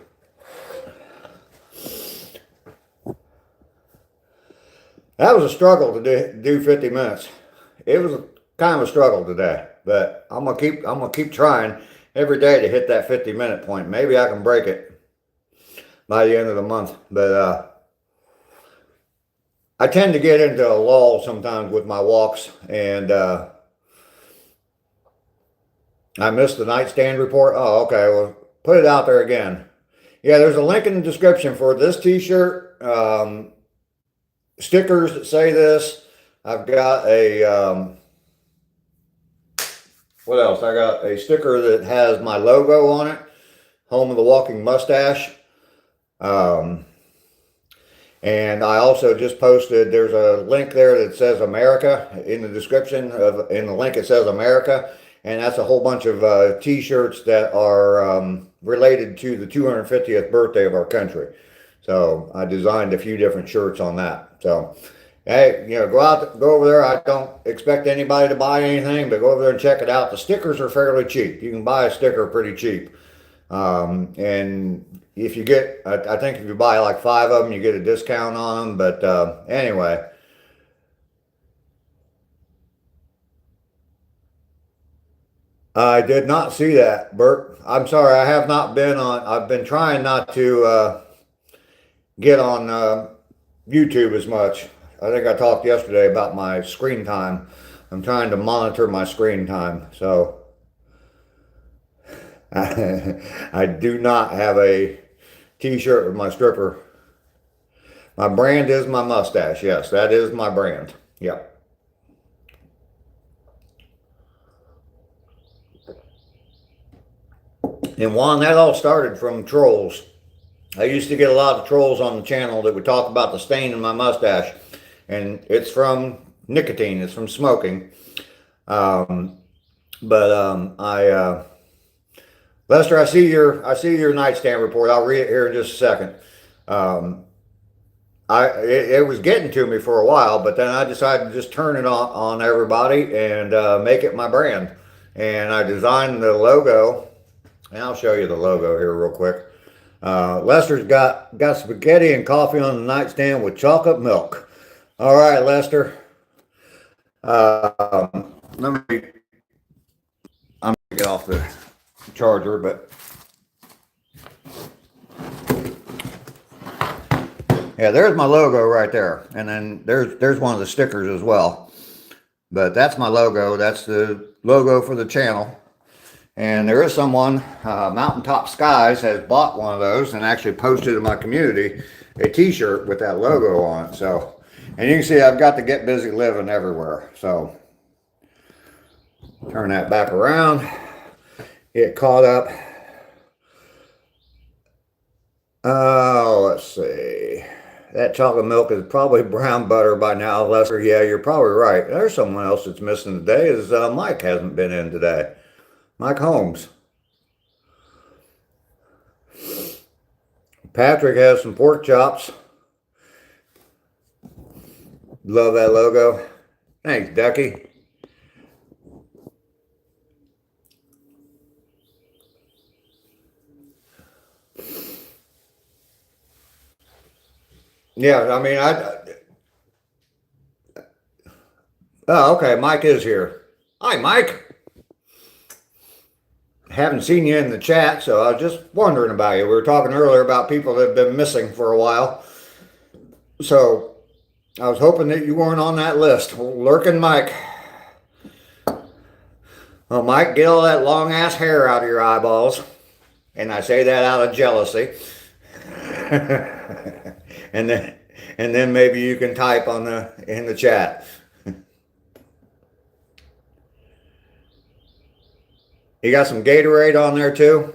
Speaker 1: That was a struggle to do 50 minutes. It was kind of a struggle today, but I'm gonna keep trying every day to hit that 50-minute point. Maybe I can break it by the end of the month, but I tend to get into a lull sometimes with my walks, and I missed the nightstand report. Oh, okay. Well, put it out there again. Yeah, there's a link in the description for this t-shirt, stickers that say this. I've got a, what else? I got a sticker that has my logo on it, Home of the Walking Mustache. And I also just posted, there's a link there that says America in the description. In the link it says America, and that's a whole bunch of t-shirts that are related to the 250th birthday of our country. So I designed a few different shirts on that. So, hey, you know, go over there. I don't expect anybody to buy anything, but go over there and check it out. The stickers are fairly cheap. You can buy a sticker pretty cheap. And if you get, I think if you buy like 5 of them, you get a discount on them. But anyway.
Speaker 4: I did not see that, Bert. I'm sorry, I have not been on. I've been trying not to get on YouTube as much. I think I talked yesterday about my screen time. I'm trying to monitor my screen time. So I do not have a t-shirt with my stripper. My brand is my mustache. Yes, that is my brand. Yep. And Juan, that all started from trolls. I used to get a lot of trolls on the channel that would talk about the stain in my mustache. And it's from nicotine. It's from smoking. Lester, I see your nightstand report. I'll read it here in just a second. It was getting to me for a while, but then I decided to just turn it on everybody and make it my brand. And I designed the logo, and I'll show you the logo here real quick. Lester's got spaghetti and coffee on the nightstand with chocolate milk. All right, Lester. I'm gonna get off the charger, but yeah, there's my logo right there, and then there's one of the stickers as well. But that's my logo. That's the logo for the channel. And there is someone, Mountaintop Skies, has bought one of those and actually posted in my community a t-shirt with that logo on it. So, and you can see I've got the Get Busy Living everywhere. So, turn that back around. Get caught up. Oh, let's see. That chocolate milk is probably brown butter by now, Lester. Yeah, you're probably right. There's someone else that's missing today. Is Mike hasn't been in today. Mike Holmes. Patrick has some pork chops. Love that logo. Thanks, Ducky. Yeah, I mean, oh, okay, Mike is here. Hi, Mike. Haven't seen you in the chat, so I was just wondering about you. We were talking earlier about people that have been missing for a while. So I was hoping that you weren't on that list. Lurking Mike. Well, Mike, get all that long ass hair out of your eyeballs. And I say that out of jealousy. and then maybe you can type in the chat. You got some Gatorade on there too?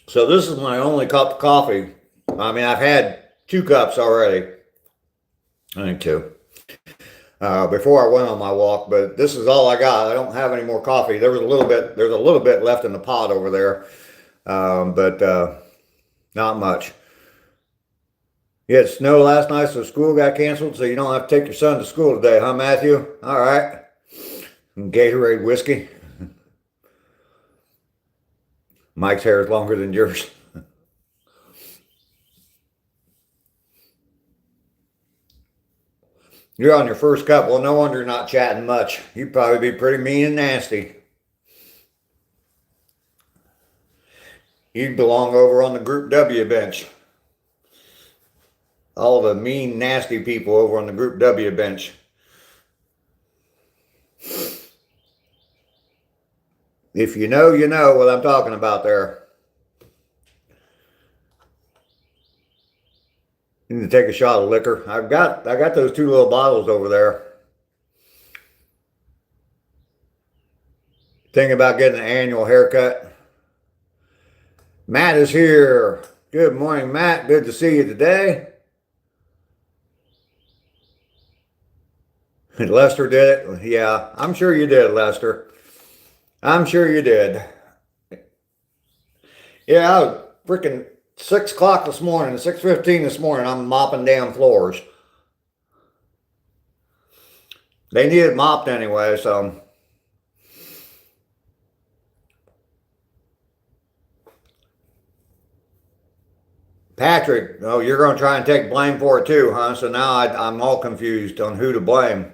Speaker 4: So this is my only cup of coffee. I mean, I've had 2 cups already. I think 2. Before I went on my walk, but this is all I got. I don't have any more coffee. There's a little bit left in the pot over there. But not much. You had snow last night, so school got canceled, so you don't have to take your son to school today, huh, Matthew? All right. Gatorade whiskey. Mike's hair is longer than yours. You're on your first cup. Well, no wonder you're not chatting much. You'd probably be pretty mean and nasty. You belong over on the Group W bench. All the mean, nasty people over on the Group W bench. If you know, you know what I'm talking about there. You need to take a shot of liquor. I got those 2 little bottles over there. Thinking about getting an annual haircut. Matt is here. Good morning, Matt. Good to see you today. Lester did it. Yeah, I'm sure you did, Lester. I'm sure you did. Yeah, I was freaking 6 o'clock this morning, 6:15 this morning, I'm mopping damn floors. They need it mopped anyway, so. Patrick, oh, you're going to try and take blame for it too, huh? So now I'm all confused on who to blame.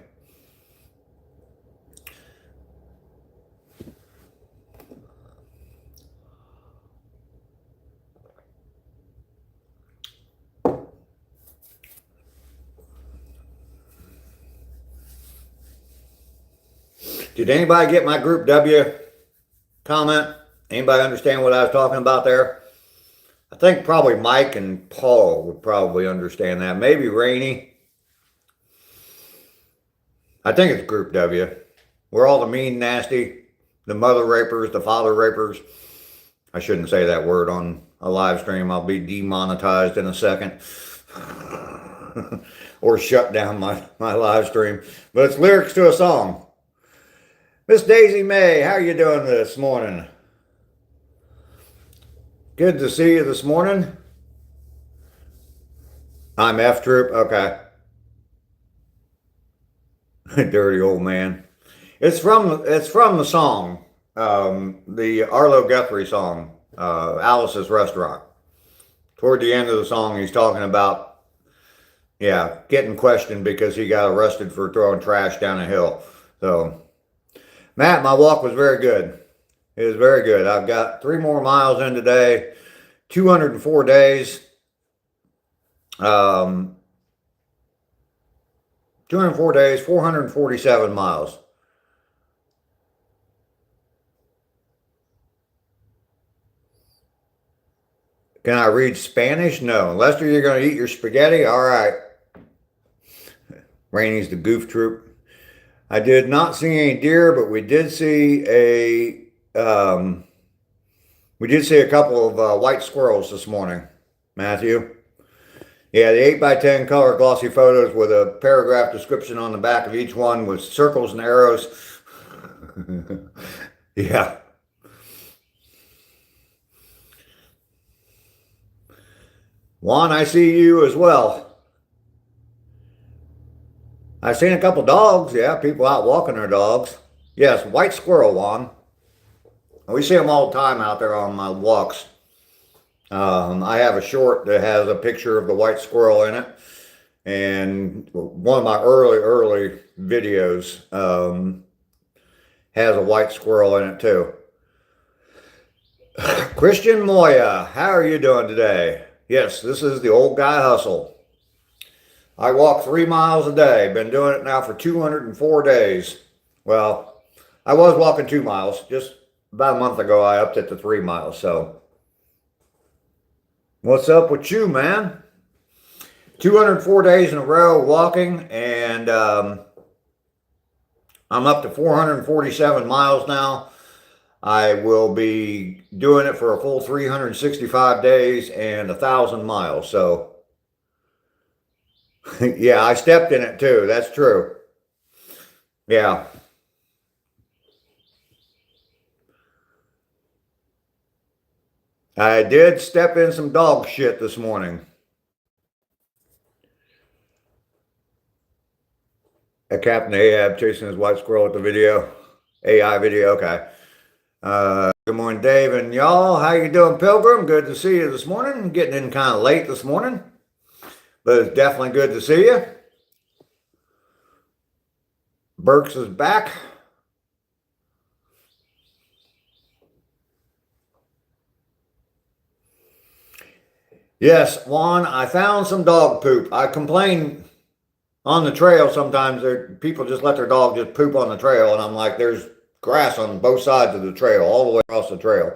Speaker 4: Did anybody get my Group W comment? Anybody understand what I was talking about there? I think probably Mike and Paul would probably understand that. Maybe Rainey. I think it's Group W. We're all the mean, nasty, the mother rapers, the father rapers. I shouldn't say that word on a live stream. I'll be demonetized in a second. Or shut down my live stream. But it's lyrics to a song. Miss Daisy May, how are you doing this morning? Good to see you this morning. I'm F Troop. Okay. Dirty old man. It's from the song, the Arlo Guthrie song, Alice's Restaurant. Toward the end of the song, he's talking about, yeah, getting questioned because he got arrested for throwing trash down a hill. So, Matt, my walk was very good. It was very good. I've got 3 more miles in today, 204 days. 204 days, 447 miles. Can I read Spanish? No. Lester, you're going to eat your spaghetti? All right. Rainey's the goof troop. I did not see any deer, but we did see a couple of white squirrels this morning. Matthew? Yeah, the 8x10 color glossy photos with a paragraph description on the back of each one with circles and arrows. Yeah. Juan, I see you as well. I've seen a couple dogs. Yeah, people out walking their dogs. Yes, white squirrel, Juan. We see them all the time out there on my walks. I have a short that has a picture of the white squirrel in it. And one of my early videos has a white squirrel in it too. Christian Moya, how are you doing today? Yes, this is the old guy hustle. I walk 3 miles a day. Been doing it now for 204 days. Well, I was walking 2 miles. Just about a month ago, I upped it to 3 miles. So, what's up with you, man? 204 days in a row walking, and I'm up to 447 miles now. I will be doing it for a full 365 days and 1,000 miles. So, yeah, I stepped in it too. That's true. Yeah. I did step in some dog shit this morning. Captain Ahab chasing his white squirrel at the video. AI video, okay. Good morning, Dave and y'all. How you doing, Pilgrim? Good to see you this morning. Getting in kind of late this morning, but it's definitely good to see you. Burks is back. Yes, Juan, I found some dog poop. I complain on the trail sometimes. People just let their dog just poop on the trail, and I'm like, there's grass on both sides of the trail, all the way across the trail.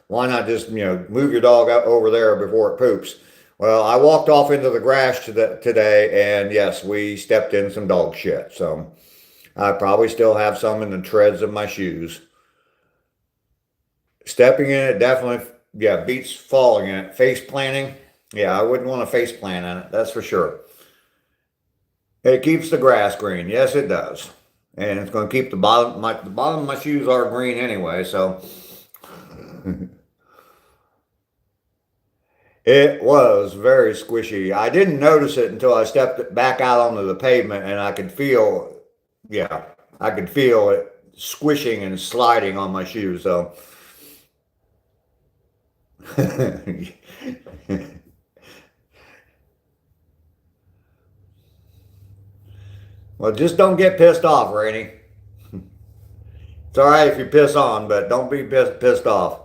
Speaker 4: Why not just, move your dog out over there before it poops? Well, I walked off into the grass today, and yes, we stepped in some dog shit. So I probably still have some in the treads of my shoes. Stepping in it definitely, beats falling in it. Face planting, I wouldn't want to face plant in it, that's for sure. It keeps the grass green. Yes, it does. And it's going to keep the bottom of my shoes are green anyway, so. It was very squishy. I didn't notice it until I stepped back out onto the pavement, and I could feel, I could feel it squishing and sliding on my shoes, so. Well, just don't get pissed off, Rainey. It's all right if you piss on, but don't be pissed off.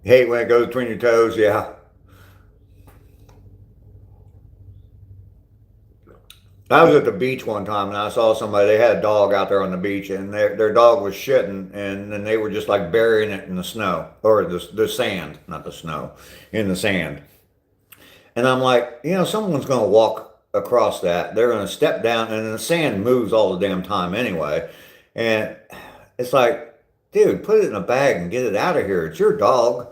Speaker 4: Hate when it goes between your toes, yeah. I was at the beach one time and I saw somebody, they had a dog out there on the beach and their dog was shitting and then they were just like burying it in the snow or the sand, not the snow, in the sand. And I'm like, you know, someone's going to walk across that. They're going to step down and the sand moves all the damn time anyway. And it's like, dude, put it in a bag and get it out of here. It's your dog.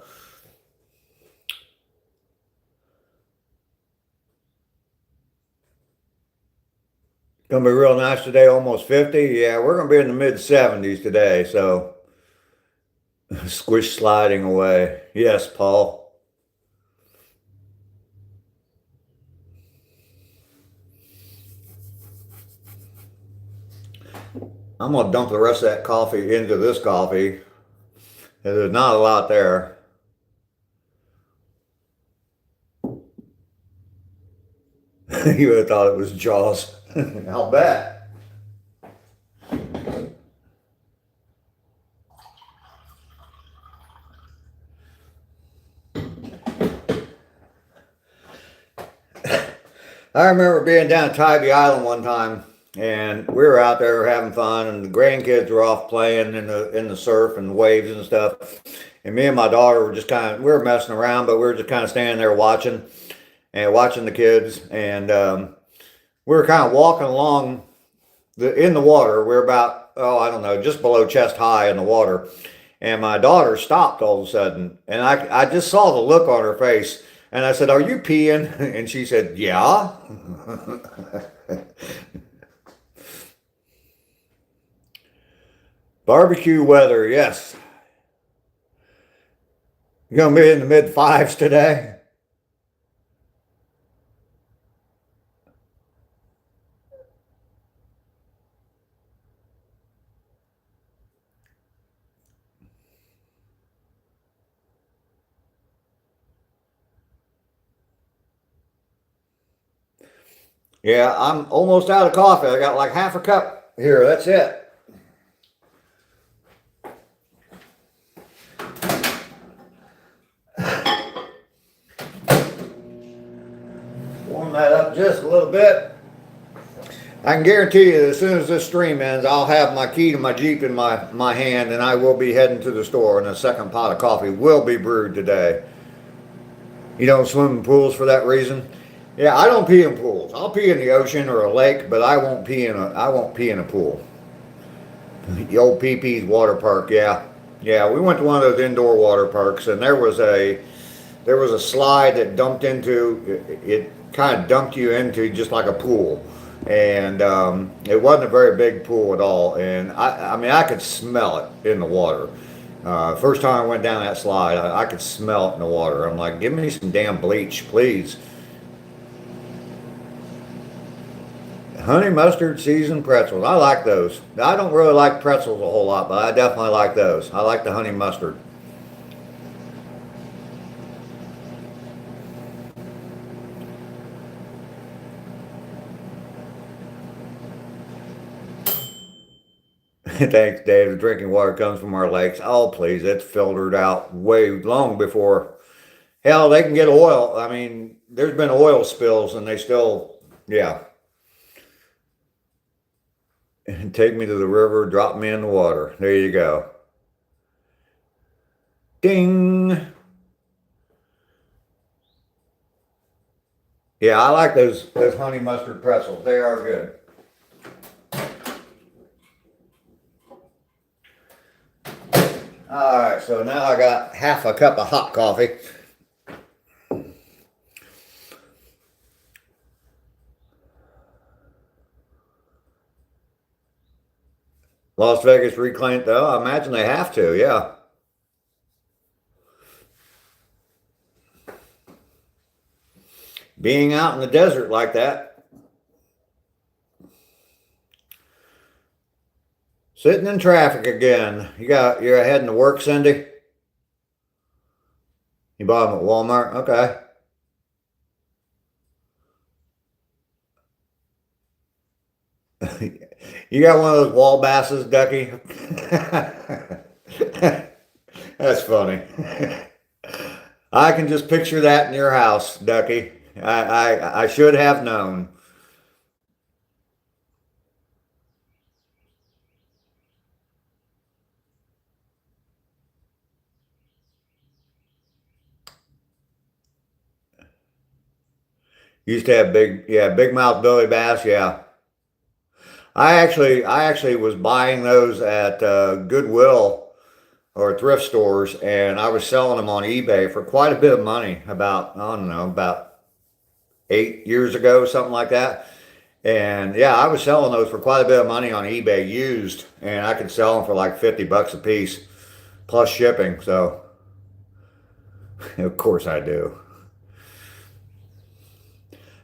Speaker 4: Gonna be real nice today, almost 50. Yeah, we're gonna be in the mid 70s today, so squish sliding away. Yes, Paul. I'm gonna dump the rest of that coffee into this coffee. There's not a lot there. You would have thought it was Jaws. I'll bet. I remember being down at Tybee Island one time, and we were out there having fun, and the grandkids were off playing in the surf and waves and stuff. And me and my daughter were just we were messing around, but we were just kind of standing there watching the kids, and we were kind of walking along in the water. We're about, I don't know, just below chest high in the water. And my daughter stopped all of a sudden. And I just saw the look on her face. And I said, "Are you peeing?" And she said, "Yeah." Barbecue weather, yes. You're going to be in the mid 5s today? Yeah, I'm almost out of coffee. I got like half a cup here. That's it. Warm that up just a little bit. I can guarantee you that as soon as this stream ends, I'll have my key to my Jeep in my hand and I will be heading to the store and a second pot of coffee will be brewed today. You don't swim in pools for that reason? Yeah, I don't pee in pools. I'll pee in the ocean or a lake, but I won't pee in a pool. The old PP's water park, yeah. Yeah, we went to one of those indoor water parks and there was a slide that dumped into, it kind of dumped you into just like a pool. And it wasn't a very big pool at all. And I mean, I could smell it in the water. First time I went down that slide, I could smell it in the water. I'm like, give me some damn bleach, please. Honey mustard seasoned pretzels. I like those. I don't really like pretzels a whole lot, but I definitely like those. I like the honey mustard. Thanks, Dave. The drinking water comes from our lakes. Oh, please. It's filtered out way long before. Hell, they can get oil. I mean, there's been oil spills and they still, yeah. Take me to the river, drop me in the water. There you go. Ding. Yeah, I like those honey mustard pretzels. They are good. All right, so now I got half a cup of hot coffee. Las Vegas reclaimed, though. I imagine they have to, yeah. Being out in the desert like that. Sitting in traffic again. You're heading to work, Cindy? You bought them at Walmart? Okay. You got one of those wall basses, Ducky? That's funny. I can just picture that in your house, Ducky. I should have known. Used to have big mouth Billy Bass. Yeah, I actually was buying those at Goodwill or thrift stores, and I was selling them on eBay for quite a bit of money. About I don't know, about 8 years ago, something like that. And yeah, I was selling those for quite a bit of money on eBay used, and I could sell them for like $50 a piece plus shipping. So of course I do.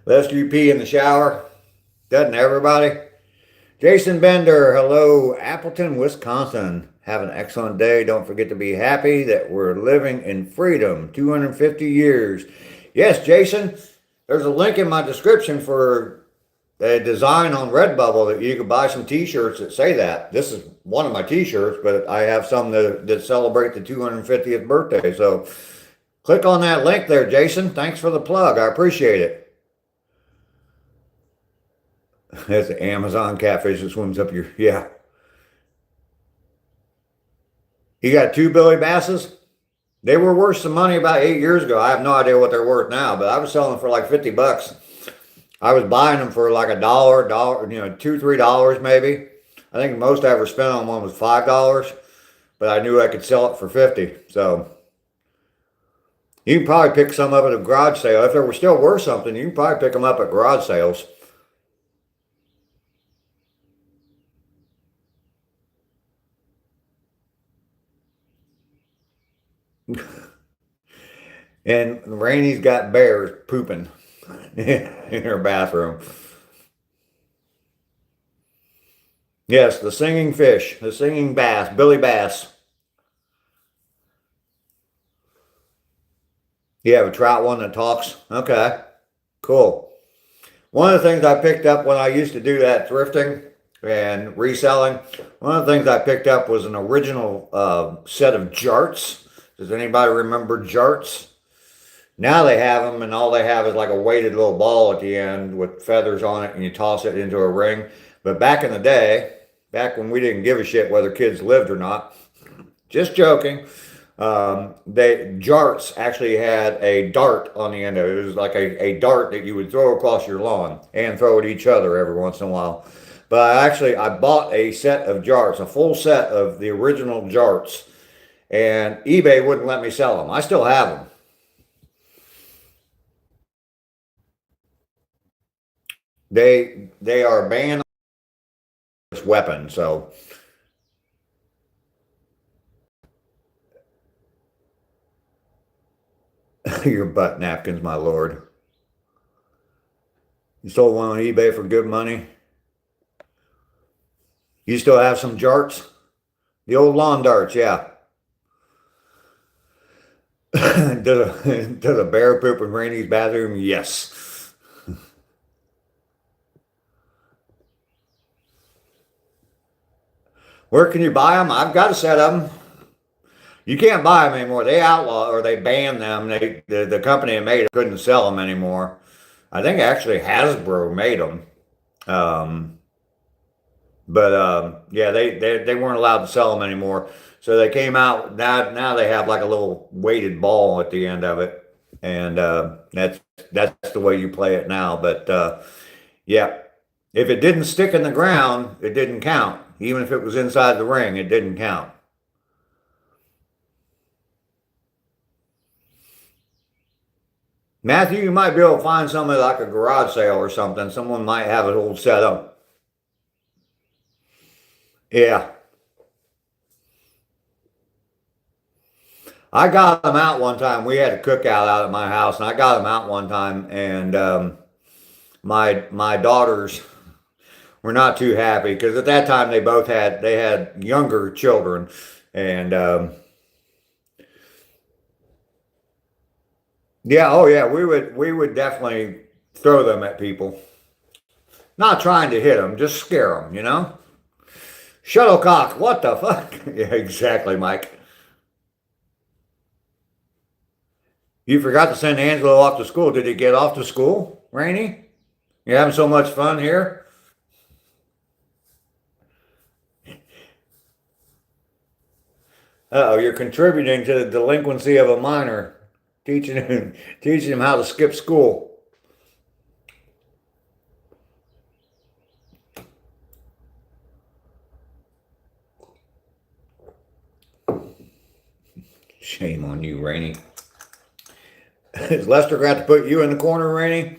Speaker 4: Lester, you pee in the shower? Doesn't everybody? Jason Bender, hello, Appleton, Wisconsin. Have an excellent day. Don't forget to be happy that we're living in freedom. 250 years. Yes, Jason, there's a link in my description for a design on Redbubble that you can buy some t-shirts that say that. This is one of my t-shirts, but I have some that celebrate the 250th birthday. So click on that link there, Jason. Thanks for the plug. I appreciate it. That's the Amazon catfish that swims up your, yeah. You got 2 Billy Basses? They were worth some money about 8 years ago. I have no idea what they're worth now, but I was selling them for like $50. I was buying them for like $1, $2, $3 maybe. I think the most I ever spent on one was $5, but I knew I could sell it for 50. So you can probably pick some up at a garage sale. If they were still worth something, you can probably pick them up at garage sales. And Rainy's got bears pooping in her bathroom. Yes, the singing fish, the singing bass, Billy Bass. You have a trout one that talks? Okay, cool. One of the things I picked up when I used to do that thrifting and reselling, one of the things I picked up was an original set of jarts. Does anybody remember jarts? Now they have them, and all they have is like a weighted little ball at the end with feathers on it, and you toss it into a ring. But back in the day, back when we didn't give a shit whether kids lived or not, just joking, jarts actually had a dart on the end of it. It was like a dart that you would throw across your lawn and throw at each other every once in a while. But I bought a set of jarts, a full set of the original jarts, and eBay wouldn't let me sell them. I still have them. They are banned weapon, so your butt napkins, my lord. You sold one on eBay for good money. You still have some jarts? The old lawn darts, yeah. Does a bear poop in Rainy's bathroom? Yes. Where can you buy them? I've got a set of them. You can't buy them anymore. They outlaw or they ban them. The company that made it couldn't sell them anymore. I think actually Hasbro made them. Yeah, they weren't allowed to sell them anymore. So they came out now they have like a little weighted ball at the end of it, and that's the way you play it now. But yeah, if it didn't stick in the ground, it didn't count. Even if it was inside the ring, it didn't count. Matthew, you might be able to find some at like a garage sale or something. Someone might have it all set up. Yeah. I got them out one time. We had a cookout out at my house, and I got them out one time, and my daughters were not too happy because at that time they had younger children, and yeah, oh yeah, we would definitely throw them at people, not trying to hit them, just scare them, you know. Shuttlecock, what the fuck? Yeah, exactly, Mike. You forgot to send Angelo off to school. Did he get off to school, Rainy? You're having so much fun here? Uh-oh, you're contributing to the delinquency of a minor, teaching him how to skip school. Shame on you, Rainey. Is Lester got to put you in the corner, Rainey?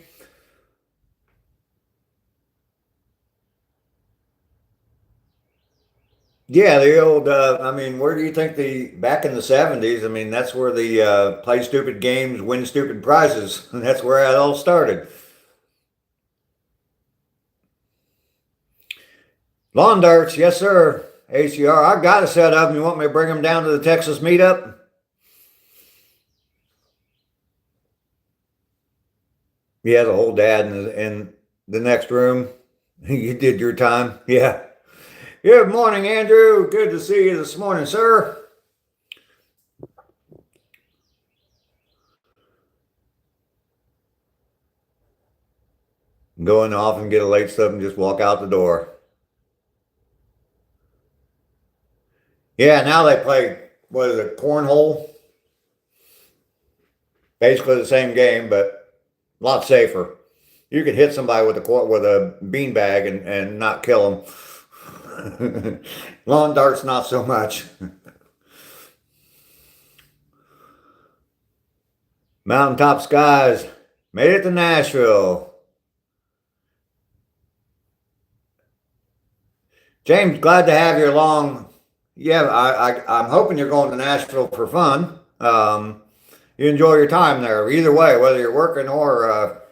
Speaker 4: Yeah, the old, I mean, where do you think back in the 70s, I mean, that's where the play stupid games, win stupid prizes. And that's where it all started. Lawn darts, yes, sir. ACR, I've got a set of them. You want me to bring them down to the Texas meetup? He has a whole dad in the next room. You did your time. Yeah. Good morning, Andrew. Good to see you this morning, sir. Going off and get a late sub and just walk out the door. Yeah, now they play, what is it, cornhole? Basically the same game, but a lot safer. You could hit somebody with a beanbag and not kill them. Lawn darts, not so much. Mountaintop skies. Made it to Nashville. James, glad to have you along. Yeah, I'm hoping you're going to Nashville for fun. You enjoy your time there. Either way, whether you're working or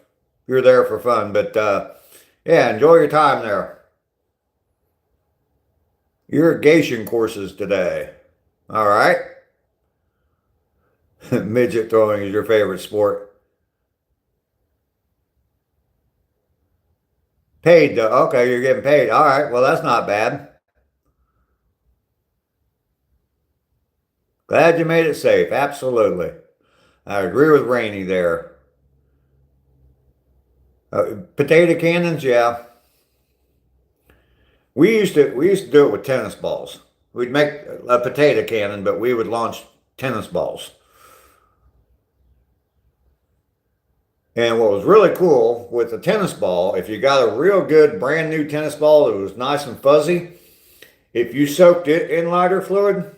Speaker 4: you're there for fun. But yeah, enjoy your time there. Irrigation courses today. All right. Midget throwing is your favorite sport. Paid though. Okay, you're getting paid. All right. Well, that's not bad. Glad you made it safe. Absolutely. I agree with Rainey there. Potato cannons, yeah. We used to do it with tennis balls. We'd make a potato cannon, but we would launch tennis balls. And what was really cool with the tennis ball, if you got a real good brand new tennis ball that was nice and fuzzy, if you soaked it in lighter fluid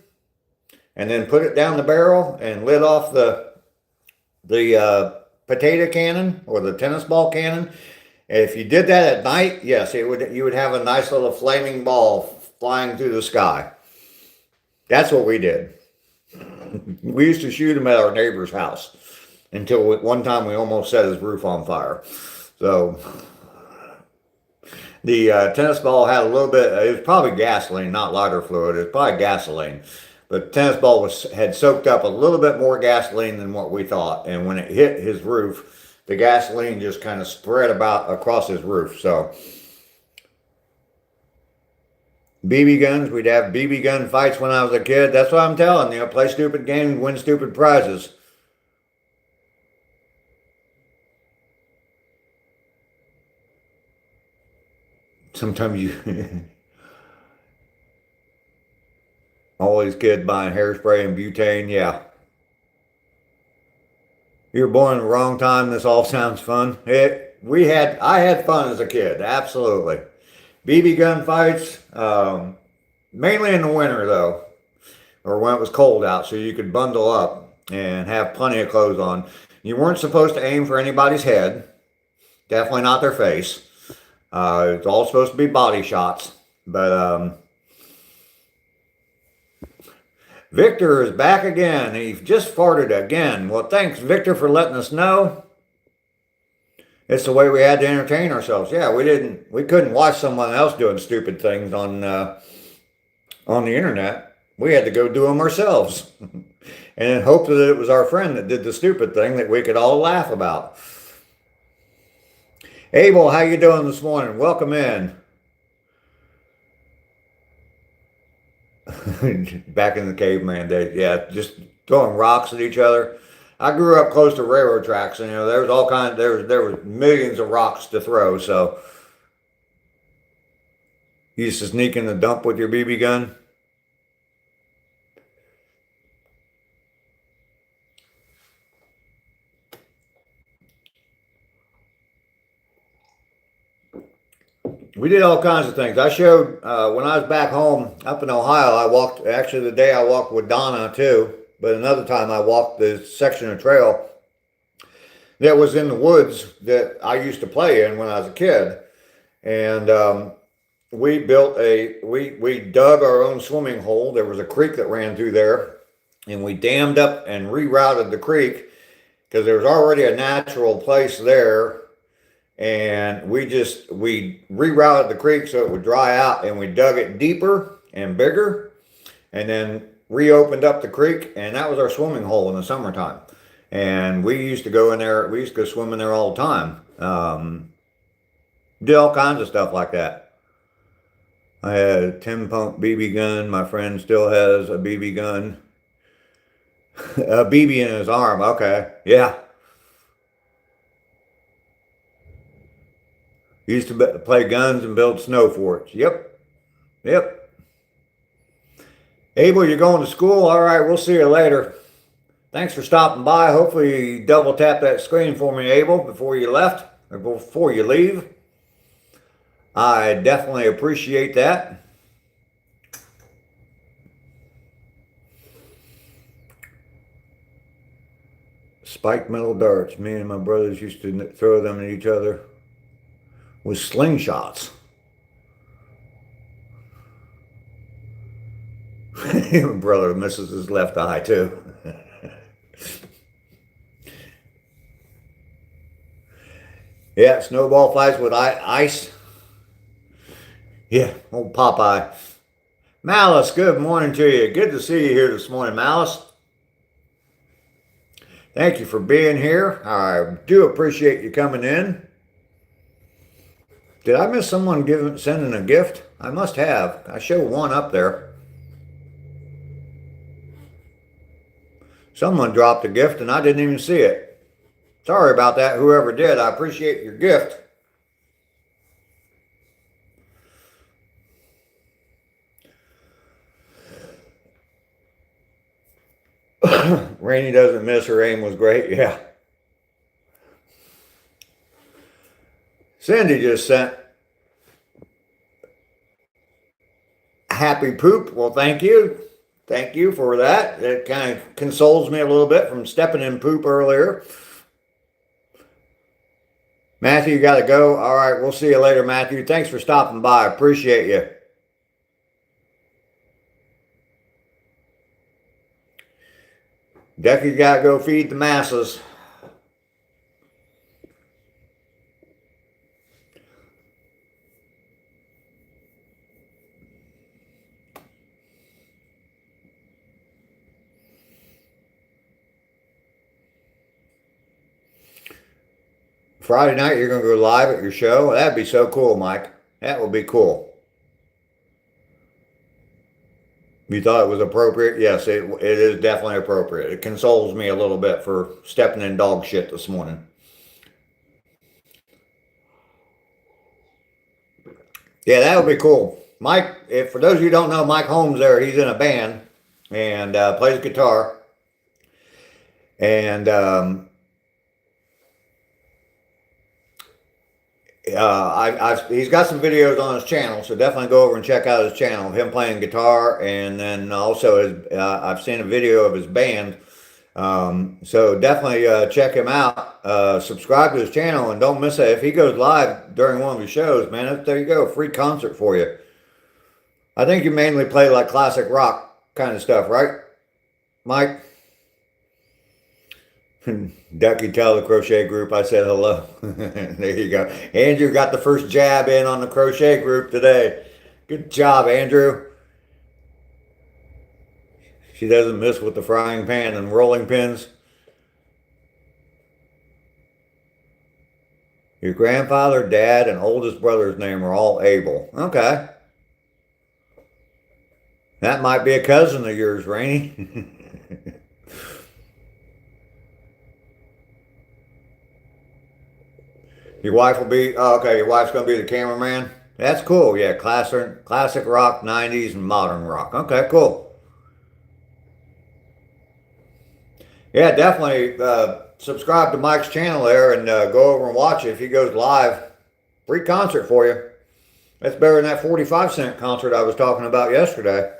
Speaker 4: and then put it down the barrel and lit off the potato cannon or the tennis ball cannon, if you did that at night, yes, you would have a nice little flaming ball flying through the sky. That's what we did. We used to shoot them at our neighbor's house until one time we almost set his roof on fire. So the tennis ball had a little bit, it was probably gasoline, not lighter fluid. It was probably gasoline. But the tennis ball had soaked up a little bit more gasoline than what we thought. And when it hit his roof, the gasoline just kind of spread about across his roof. So BB guns, we'd have BB gun fights when I was a kid. That's what I'm telling you. Play stupid games, win stupid prizes. Sometimes you... All these kids buying hairspray and butane, yeah. You were born in the wrong time. This all sounds fun. I had fun as a kid, absolutely. BB gun fights, mainly in the winter though, or when it was cold out, so you could bundle up and have plenty of clothes on. You weren't supposed to aim for anybody's head, definitely not their face. It's all supposed to be body shots, but Victor is back again. He just farted again. Well, thanks, Victor, for letting us know. It's the way we had to entertain ourselves. Yeah, we couldn't watch someone else doing stupid things on the internet. We had to go do them ourselves. And hope that it was our friend that did the stupid thing that we could all laugh about. Abel, how you doing this morning? Welcome in. Back in the caveman days, yeah, just throwing rocks at each other. I grew up close to railroad tracks, and there was all kinds. There was millions of rocks to throw. So you used to sneak in the dump with your BB gun. We did all kinds of things. I showed when I was back home up in Ohio. I walked, actually the day I walked with Donna too. but another time I walked this section of trail that was in the woods that I used to play in when I was a kid. And we dug our own swimming hole. There was a creek that ran through there, and we dammed up and rerouted the creek because there was already a natural place there. And we rerouted the creek so it would dry out, and we dug it deeper and bigger, and then reopened up the creek, and that was our swimming hole in the summertime. And we used to go in there, we used to go swim in there all the time. Did all kinds of stuff like that. I had a 10-pump BB gun. My friend still has a BB gun. A BB in his arm. Okay. Yeah. Used to play guns and build snow forts. Yep. Yep. Abel, you're going to school? All right, we'll see you later. Thanks for stopping by. Hopefully you double tap that screen for me, Abel, before you left, or before you leave. I definitely appreciate that. Spiked metal darts. Me and my brothers used to throw them at each other with slingshots. My brother misses his left eye too. Yeah, snowball fights with ice. Yeah, old Popeye. Malice, good morning to you. Good to see you here this morning, Malice. Thank you for being here. I do appreciate you coming in. Did I miss someone sending a gift? I must have. I show one up there. Someone dropped a gift and I didn't even see it. Sorry about that, whoever did. I appreciate your gift. Rainy doesn't miss. Her aim was great. Yeah. Cindy just sent happy poop. Well, thank you. Thank you for that. It kind of consoles me a little bit from stepping in poop earlier. Matthew, you got to go. All right, we'll see you later, Matthew. Thanks for stopping by. I appreciate you. Decky's got to go feed the masses. Friday night, you're going to go live at your show? That'd be so cool, Mike. That would be cool. You thought it was appropriate? Yes, it is definitely appropriate. It consoles me a little bit for stepping in dog shit this morning. Yeah, that would be cool. Mike, if for those of you who don't know, Mike Holmes there, he's in a band and plays guitar. And he's got some videos on his channel, so definitely go over and check out his channel, him playing guitar, and then also I've seen a video of his band. So definitely check him out. Subscribe to his channel and don't miss it. If he goes live during one of his shows, man, there you go, free concert for you. I think you mainly play like classic rock kind of stuff, right, Mike? Ducky, tell the crochet group I said hello. There you go. Andrew got the first jab in on the crochet group today. Good job, Andrew. She doesn't miss with the frying pan and rolling pins. Your grandfather, dad, and oldest brother's name are all Abel. Okay. That might be a cousin of yours, Rainey. Your wife will be, oh, okay, your wife's going to be the cameraman? That's cool, yeah, classic rock, 90s, and modern rock. Okay, cool. Yeah, definitely subscribe to Mike's channel there and go over and watch it if he goes live. Free concert for you. That's better than that 45-cent concert I was talking about yesterday.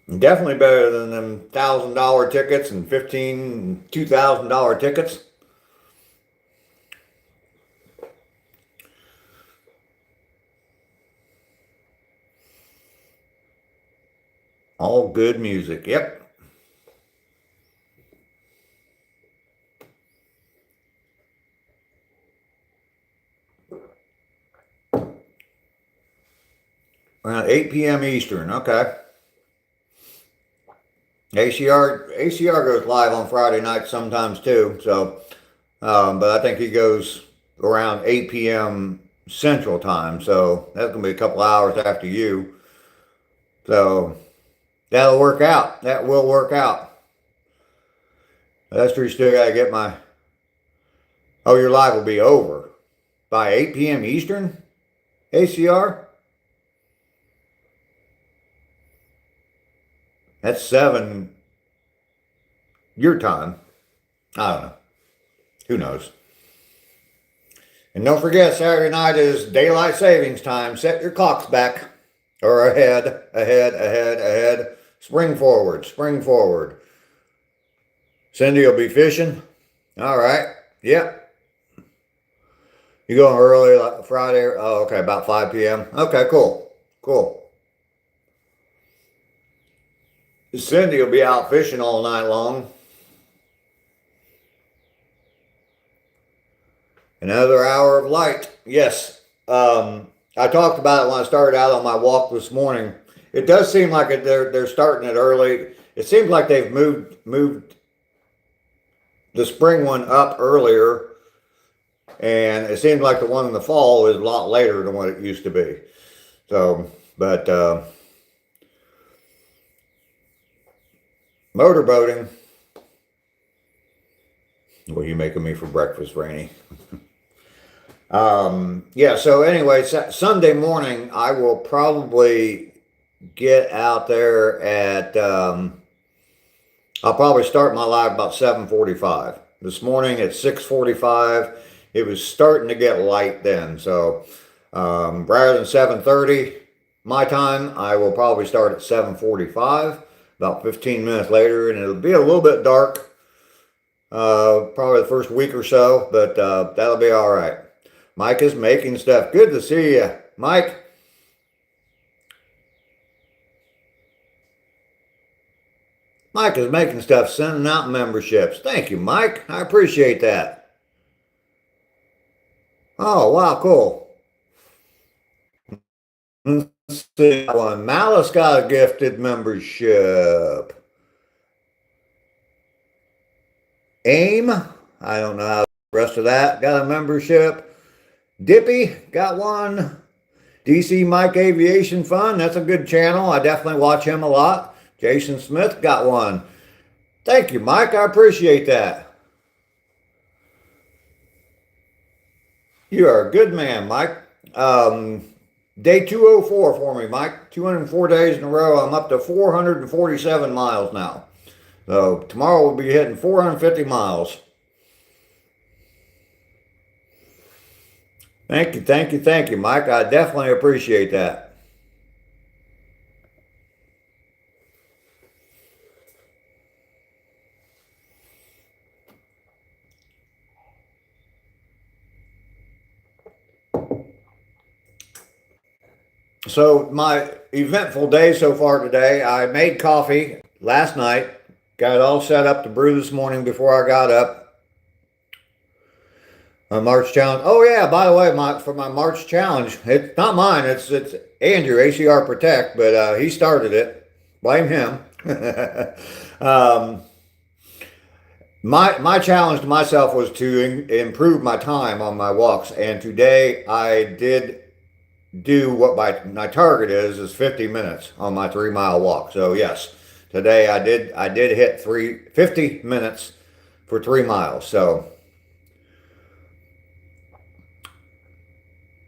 Speaker 4: Definitely better than them $1,000 tickets and $2,000 tickets. All good music. Yep. Around 8 p.m. Eastern. Okay. ACR goes live on Friday night sometimes too. So, but I think he goes around 8 p.m. Central Time. So that's gonna be a couple hours after you. So that'll work out. That will work out. That's true. Still gotta get my. Oh, your live will be over by 8 p.m. Eastern. ACR. That's 7 your time. I don't know. Who knows? And don't forget, Saturday night is daylight savings time. Set your clocks back or ahead. Spring forward. Cindy will be fishing. All right. Yep. You going early, like Friday? Oh, okay. About 5 p.m. Okay, cool. Cindy will be out fishing all night long. Another hour of light. Yes. I talked about it when I started out on my walk this morning. It does seem like they're starting it early. It seems like they've moved the spring one up earlier, and it seems like the one in the fall is a lot later than what it used to be. So, but motorboating. What are you making me for breakfast, Rainey? Yeah, so anyway, Sunday morning, I will probably get out there at, I'll probably start my live about 7:45. This morning at 6:45, it was starting to get light then. So rather than 7:30 my time, I will probably start at 7:45, about 15 minutes later, and it'll be a little bit dark, probably the first week or so, but that'll be all right. Mike is making stuff. Good to see you, Mike. Mike is making stuff, sending out memberships. Thank you, Mike. I appreciate that. Oh, wow, cool. Let's see one. Malice got a gifted membership. AIM, I don't know how the rest of that got a membership. Dippy got one. DC Mike Aviation Fun, that's a good channel. I definitely watch him a lot. Jason Smith got one. Thank you, Mike. I appreciate that. You are a good man, Mike. Day 204 for me, Mike. 204 days in a row. I'm up to 447 miles now. So tomorrow we'll be hitting 450 miles. Thank you, Mike. I definitely appreciate that. So my eventful day so far today, I made coffee last night, got it all set up to brew this morning before I got up. My March challenge. Oh yeah, by the way, for my March challenge, it's not mine. It's Andrew ACR Protect, but he started it. Blame him. My challenge to myself was to improve my time on my walks, and today I did do what my target is 50 minutes on my 3-mile walk. So yes, today I did hit 50 minutes for 3 miles. So.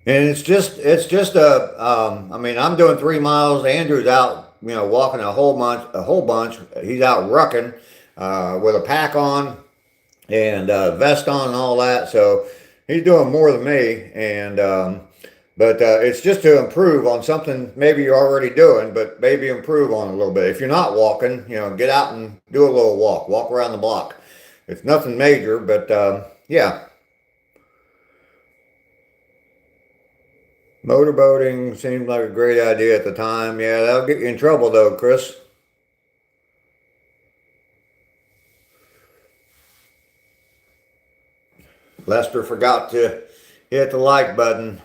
Speaker 4: And it's just I mean, I'm doing 3 miles. Andrew's out, walking a whole bunch. He's out rucking, with a pack on and vest on and all that. So he's doing more than me. And, But it's just to improve on something maybe you're already doing, but maybe improve on a little bit. If you're not walking, get out and do a little walk around the block. It's nothing major, but yeah. Motorboating seemed like a great idea at the time. Yeah, that'll get you in trouble though, Chris. Lester forgot to hit the like button.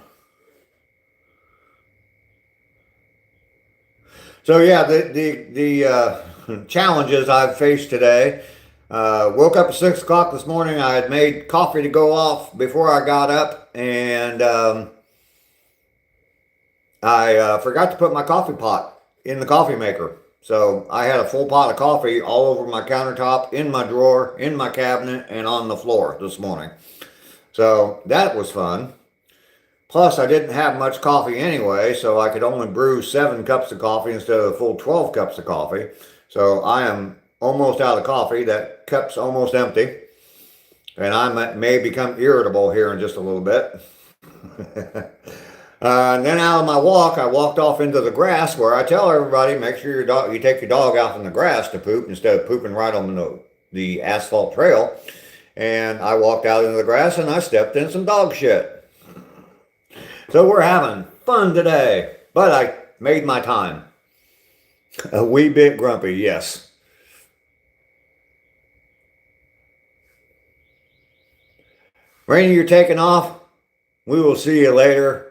Speaker 4: So yeah, the challenges I've faced today. Woke up at 6 o'clock this morning. I had made coffee to go off before I got up, and I forgot to put my coffee pot in the coffee maker. So I had a full pot of coffee all over my countertop, in my drawer, in my cabinet, and on the floor this morning. So that was fun. Plus, I didn't have much coffee anyway, so I could only brew 7 cups of coffee instead of the full 12 cups of coffee. So I am almost out of coffee. That cup's almost empty. And I may become irritable here in just a little bit. And then out of my walk, I walked off into the grass, where I tell everybody, make sure you take your dog out in the grass to poop instead of pooping right on the asphalt trail. And I walked out into the grass and I stepped in some dog shit. So we're having fun today, but I made my time. A wee bit grumpy, yes. Rainy, you're taking off. We will see you later.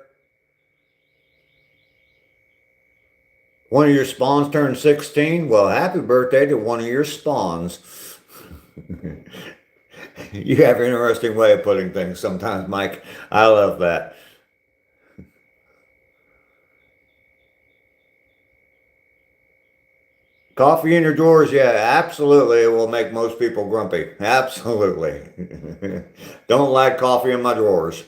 Speaker 4: One of your spawns turned 16. Well, happy birthday to one of your spawns. You have an interesting way of putting things sometimes, Mike. I love that. Coffee in your drawers, yeah, absolutely. It will make most people grumpy. Absolutely. Don't like coffee in my drawers.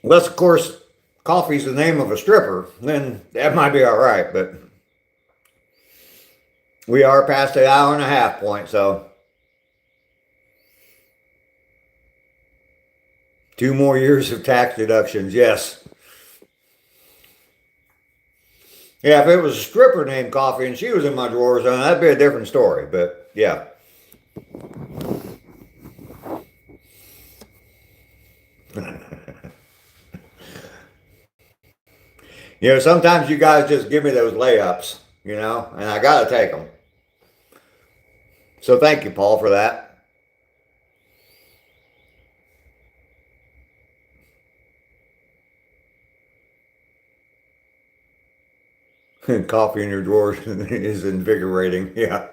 Speaker 4: Unless, of course, coffee's the name of a stripper, then that might be all right, but we are past the hour-and-a-half point, so 2 more years of tax deductions, yes. Yeah, if it was a stripper named Coffee and she was in my drawers, then that'd be a different story, but yeah. Sometimes you guys just give me those layups, and I got to take them. So thank you, Paul, for that. Coffee in your drawers is invigorating, yeah.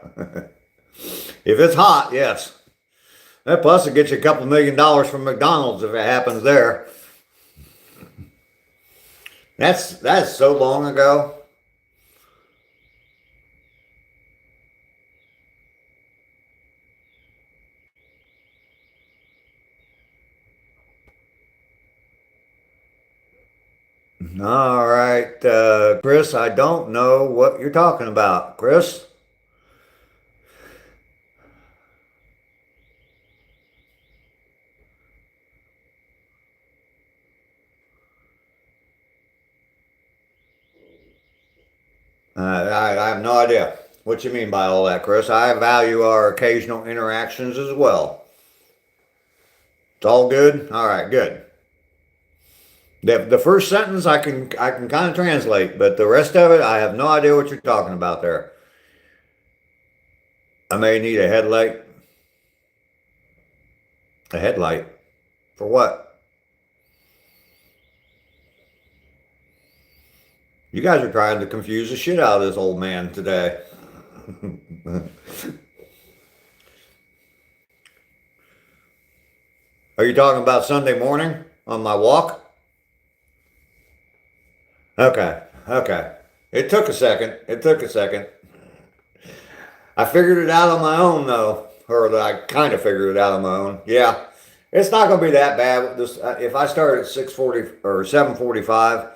Speaker 4: If it's hot, yes. That plus it gets you a couple $1 million from McDonald's if it happens there. That's so long ago. All right, Chris, I don't know what you're talking about. Chris? I have no idea what you mean by all that, Chris. I value our occasional interactions as well. It's all good? All right, good. The first sentence I can kind of translate, but the rest of it, I have no idea what you're talking about there. I may need a headlight. A headlight? For what? You guys are trying to confuse the shit out of this old man today. Are you talking about Sunday morning on my walk? Okay. It took a second. I figured it out on my own, though. Or I kind of figured it out on my own. Yeah. It's not going to be that bad. If I start at 6:40 or 7:45,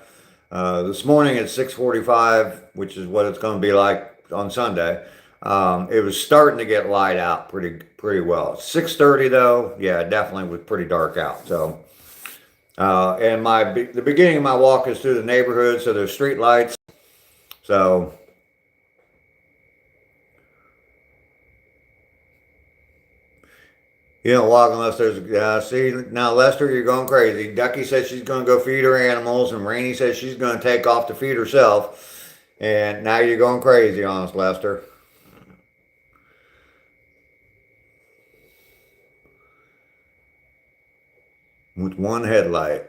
Speaker 4: this morning at 6:45, which is what it's going to be like on Sunday, It was starting to get light out pretty well. 6:30 though, yeah, it definitely was pretty dark out. So, and the beginning of my walk is through the neighborhood, so there's street lights. So, you don't walk unless there's, see, now Lester, you're going crazy. Ducky says she's going to go feed her animals, and Rainey says she's going to take off to feed herself. And now you're going crazy on us, Lester. With one headlight.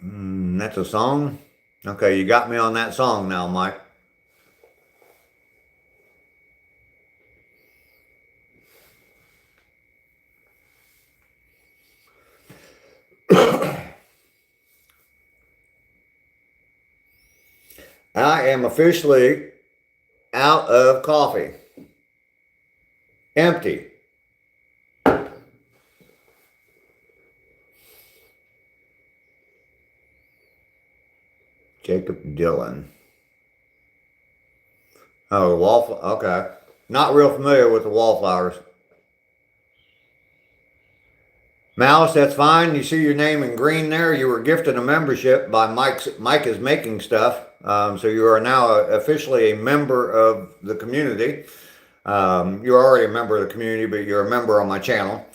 Speaker 4: That's a song? Okay, you got me on that song now, Mike. I am officially out of coffee. Empty. Jacob Dillon. Oh, wallflower. Okay. Not real familiar with the wallflowers. Malice, that's fine. You see your name in green there. You were gifted a membership by Mike is Making Stuff. So you are now officially a member of the community. You're already a member of the community, but you're a member on my channel.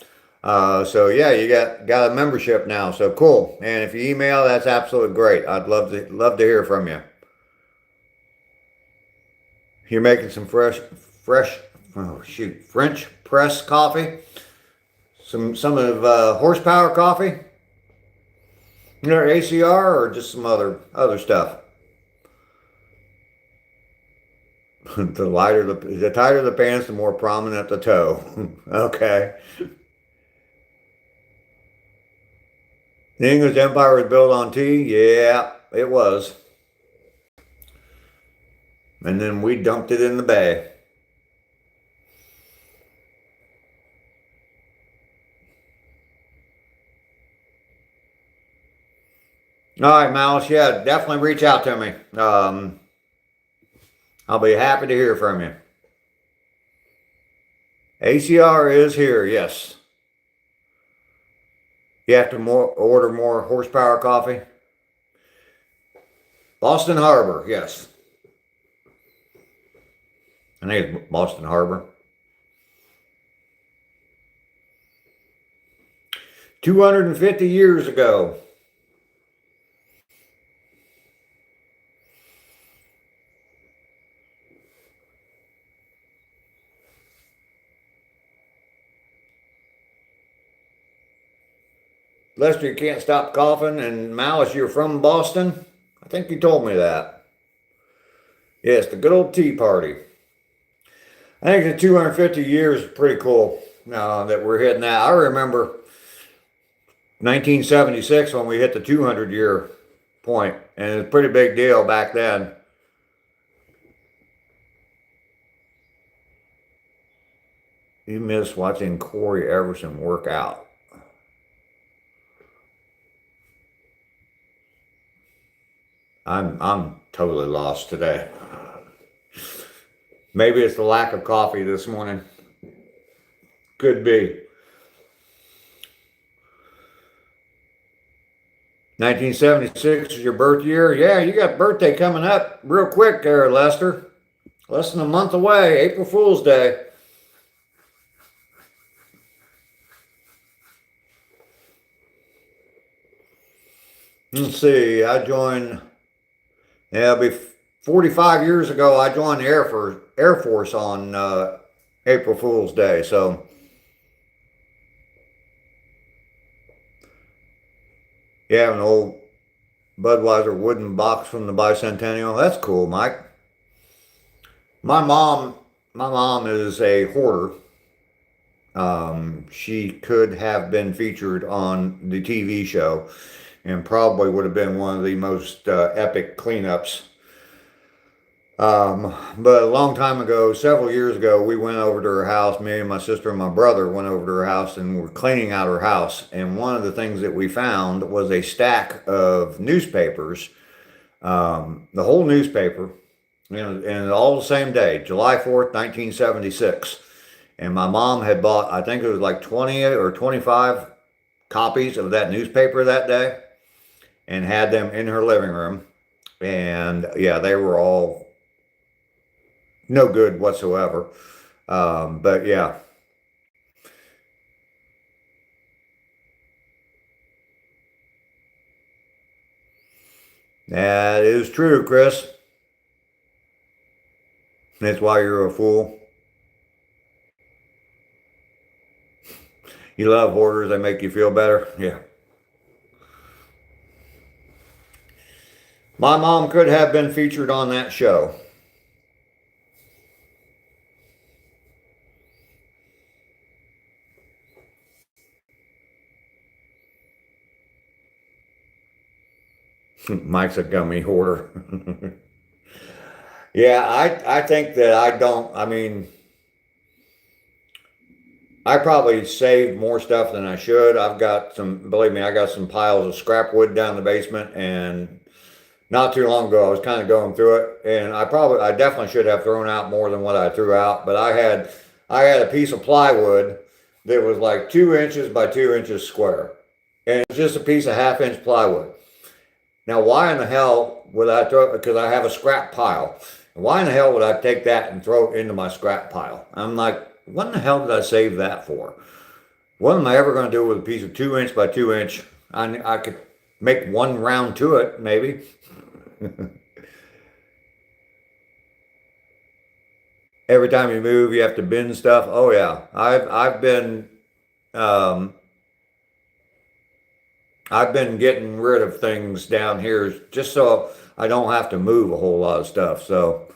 Speaker 4: So yeah, you got a membership now. So cool. And if you email, that's absolutely great. I'd love to hear from you. You're making some fresh, French press coffee. Some of horsepower coffee. You know, ACR or just some other stuff. The tighter the pants, the more prominent the toe. Okay. The English Empire was built on tea? Yeah, it was. And then we dumped it in the bay. All right, Malice, yeah, definitely reach out to me. I'll be happy to hear from you. ACR is here, yes. You have to order more horsepower coffee. Boston Harbor, yes. I think it's Boston Harbor. 250 years ago. Lester, you can't stop coughing, and Malice, you're from Boston? I think you told me that. Yes, the good old Tea Party. I think the 250 years is pretty cool that we're hitting that. I remember 1976 when we hit the 200-year point, and it was a pretty big deal back then. You miss watching Corey Everson work out. I'm totally lost today. Maybe it's the lack of coffee this morning. Could be. 1976 is your birth year? Yeah, you got birthday coming up real quick there, Lester. Less than a month away, April Fool's Day. Let's see, I joined, yeah, it'll be 45 years ago, I joined the Air Force on April Fool's Day, so. Yeah, an old Budweiser wooden box from the bicentennial. That's cool, Mike. My mom is a hoarder. She could have been featured on the TV show and probably would have been one of the most epic cleanups. But a long time ago, several years ago, we went over to her house. Me and my sister and my brother went over to her house and were cleaning out her house. And one of the things that we found was a stack of newspapers, the whole newspaper, and all the same day, July 4th, 1976. And my mom had bought, I think it was like 20 or 25 copies of that newspaper that day and had them in her living room. And yeah, they were all no good whatsoever. But yeah. That is true, Chris. That's why you're a fool. You love hoarders, they make you feel better. Yeah. My mom could have been featured on that show. Mike's a gummy hoarder. Yeah, I think that I mean, I probably saved more stuff than I should. I've got some, believe me, I got some piles of scrap wood down in the basement, and not too long ago I was kind of going through it, and I definitely should have thrown out more than what I threw out, but I had a piece of plywood that was like 2 inches by 2 inches square. And it's just a piece of 1/2 inch plywood. Now, why in the hell would I throw it? Because I have a scrap pile. Why in the hell would I take that and throw it into my scrap pile? I'm like, what in the hell did I save that for? What am I ever going to do with a piece of 2 inch by 2 inch? I could make one round to it, maybe. Every time you move, you have to bin stuff. Oh yeah, um, I've been getting rid of things down here just so I don't have to move a whole lot of stuff. So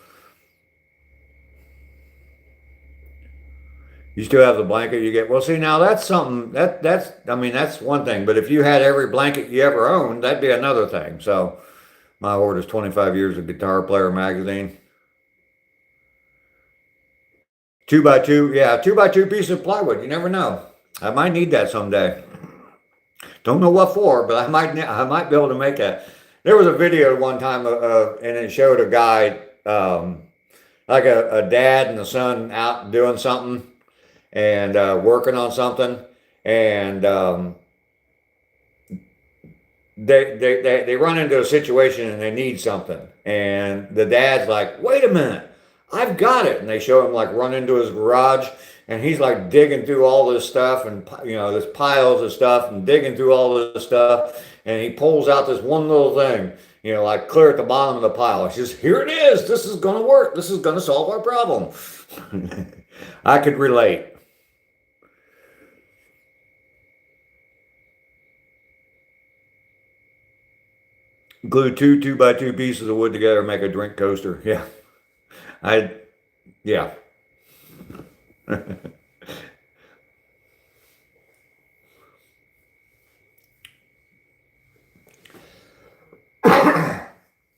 Speaker 4: you still have the blanket you get. Well, see, now that's something that's I mean that's one thing. But if you had every blanket you ever owned, that'd be another thing. So my order's 25 years of Guitar Player magazine. 2x2, yeah, 2x2 piece of plywood. You never know. I might need that someday. Don't know what for, but I might be able to make that. There was a video one time, and it showed a guy, like a dad and a son out doing something and working on something, and they run into a situation and they need something, and the dad's like, "Wait a minute, I've got it," and they show him like run into his garage. And he's like digging through all this stuff and, there's piles of stuff and digging through all this stuff. And he pulls out this one little thing, like clear at the bottom of the pile. He says, "Here it is. This is going to work. This is going to solve our problem." I could relate. Glue 2x2 pieces of wood together, make a drink coaster. Yeah. Yeah.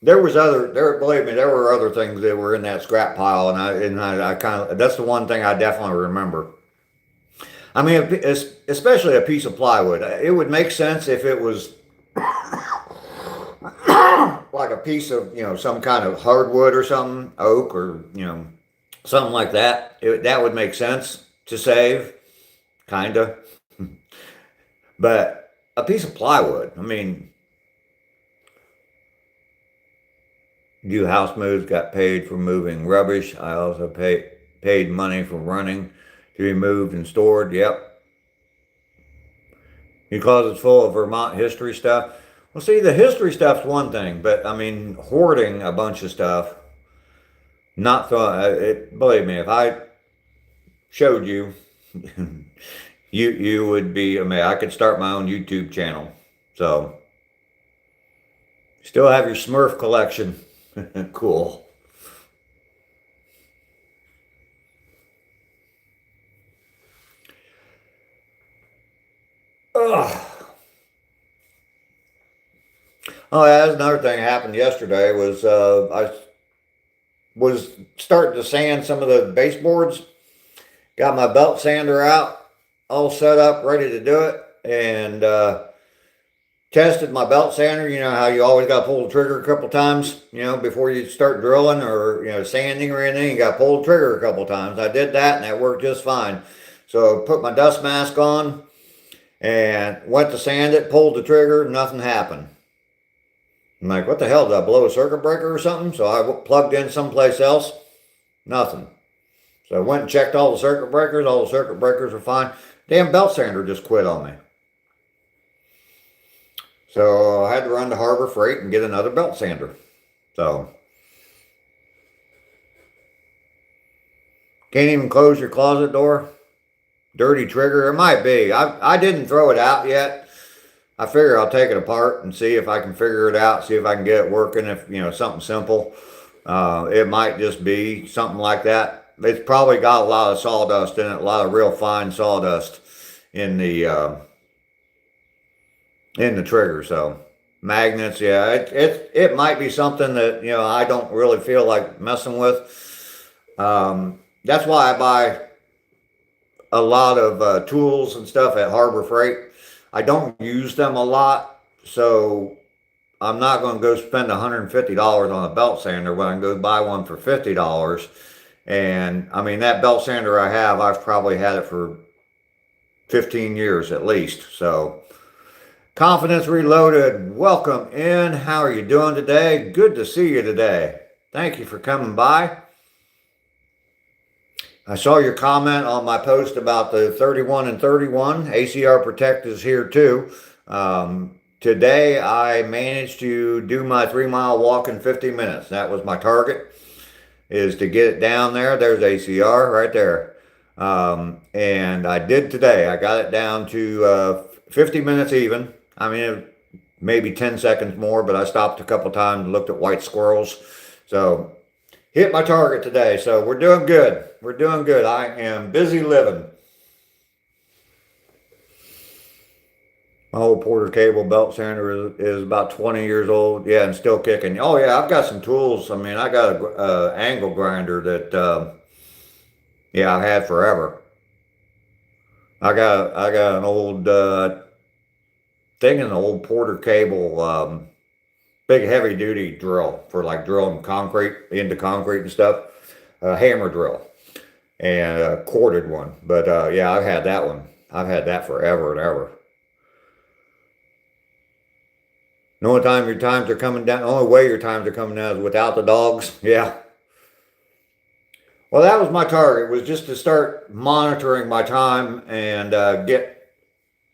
Speaker 4: Believe me, there were other things that were in that scrap pile, and I kind of, that's the one thing I definitely remember. I mean, especially a piece of plywood. It would make sense if it was like a piece of, some kind of hardwood or something, oak or, something like that. That would make sense to save, kind of. But a piece of plywood, I mean, do house moves, got paid for moving rubbish. I also paid money for running to be moved and stored. Yep. Because it's full of Vermont history stuff. Well, see, the history stuff's one thing, but I mean, hoarding a bunch of stuff, not throwing, believe me, if I showed you, you would be amazed. I could start my own YouTube channel. So, still have your Smurf collection. Cool. Ugh. Oh, yeah, that's another thing that happened yesterday was I was starting to sand some of the baseboards. Got my belt sander out, all set up, ready to do it, and tested my belt sander. You know how you always got to pull the trigger a couple times, you know, before you start drilling or, you know, sanding or anything. You got to pull the trigger a couple times. I did that and that worked just fine. So put my dust mask on and went to sand it, pulled the trigger, nothing happened. I'm like, what the hell, did I blow a circuit breaker or something? So I plugged in someplace else, nothing. So I went and checked all the circuit breakers were fine. Damn belt sander just quit on me. So I had to run to Harbor Freight and get another belt sander. So can't even close your closet door. Dirty trigger, it might be. I didn't throw it out yet. I figure I'll take it apart and see if I can figure it out, see if I can get it working, if, you know, something simple. It might just be something like that. It's probably got a lot of sawdust in it, a lot of real fine sawdust in the trigger. So magnets, yeah, it might be something that, you know, I don't really feel like messing with. That's why I buy a lot of tools and stuff at Harbor Freight. I don't use them a lot, so I'm not going to go spend $150 on a belt sander when I can go buy one for $50. And I mean, that belt sander I have, I've probably had it for 15 years at least. So Confidence Reloaded, welcome in. How are you doing today? Good to see you today. Thank you for coming by. I saw your comment on my post about the 31 and 31. ACR Protect is here too. Today I managed to do my 3-mile walk in 50 minutes. That was my target, is to get it down there. There's ACR right there. And I did today. I got it down to 50 minutes even. I mean, maybe 10 seconds more, but I stopped a couple times and looked at white squirrels. So hit my target today. So we're doing good. We're doing good. I am busy living. My old Porter cable belt sander is about 20 years old. Yeah, and still kicking. Oh yeah, I've got some tools. I mean, I got a angle grinder that yeah, I've had forever. I got an old thing, an old Porter cable big heavy duty drill for like drilling concrete into concrete and stuff. A hammer drill and a corded one. But yeah, I've had that one. I've had that forever and ever. The only time your times are coming down, the only way your times are coming down is without the dogs. Yeah. Well, that was my target, was just to start monitoring my time and get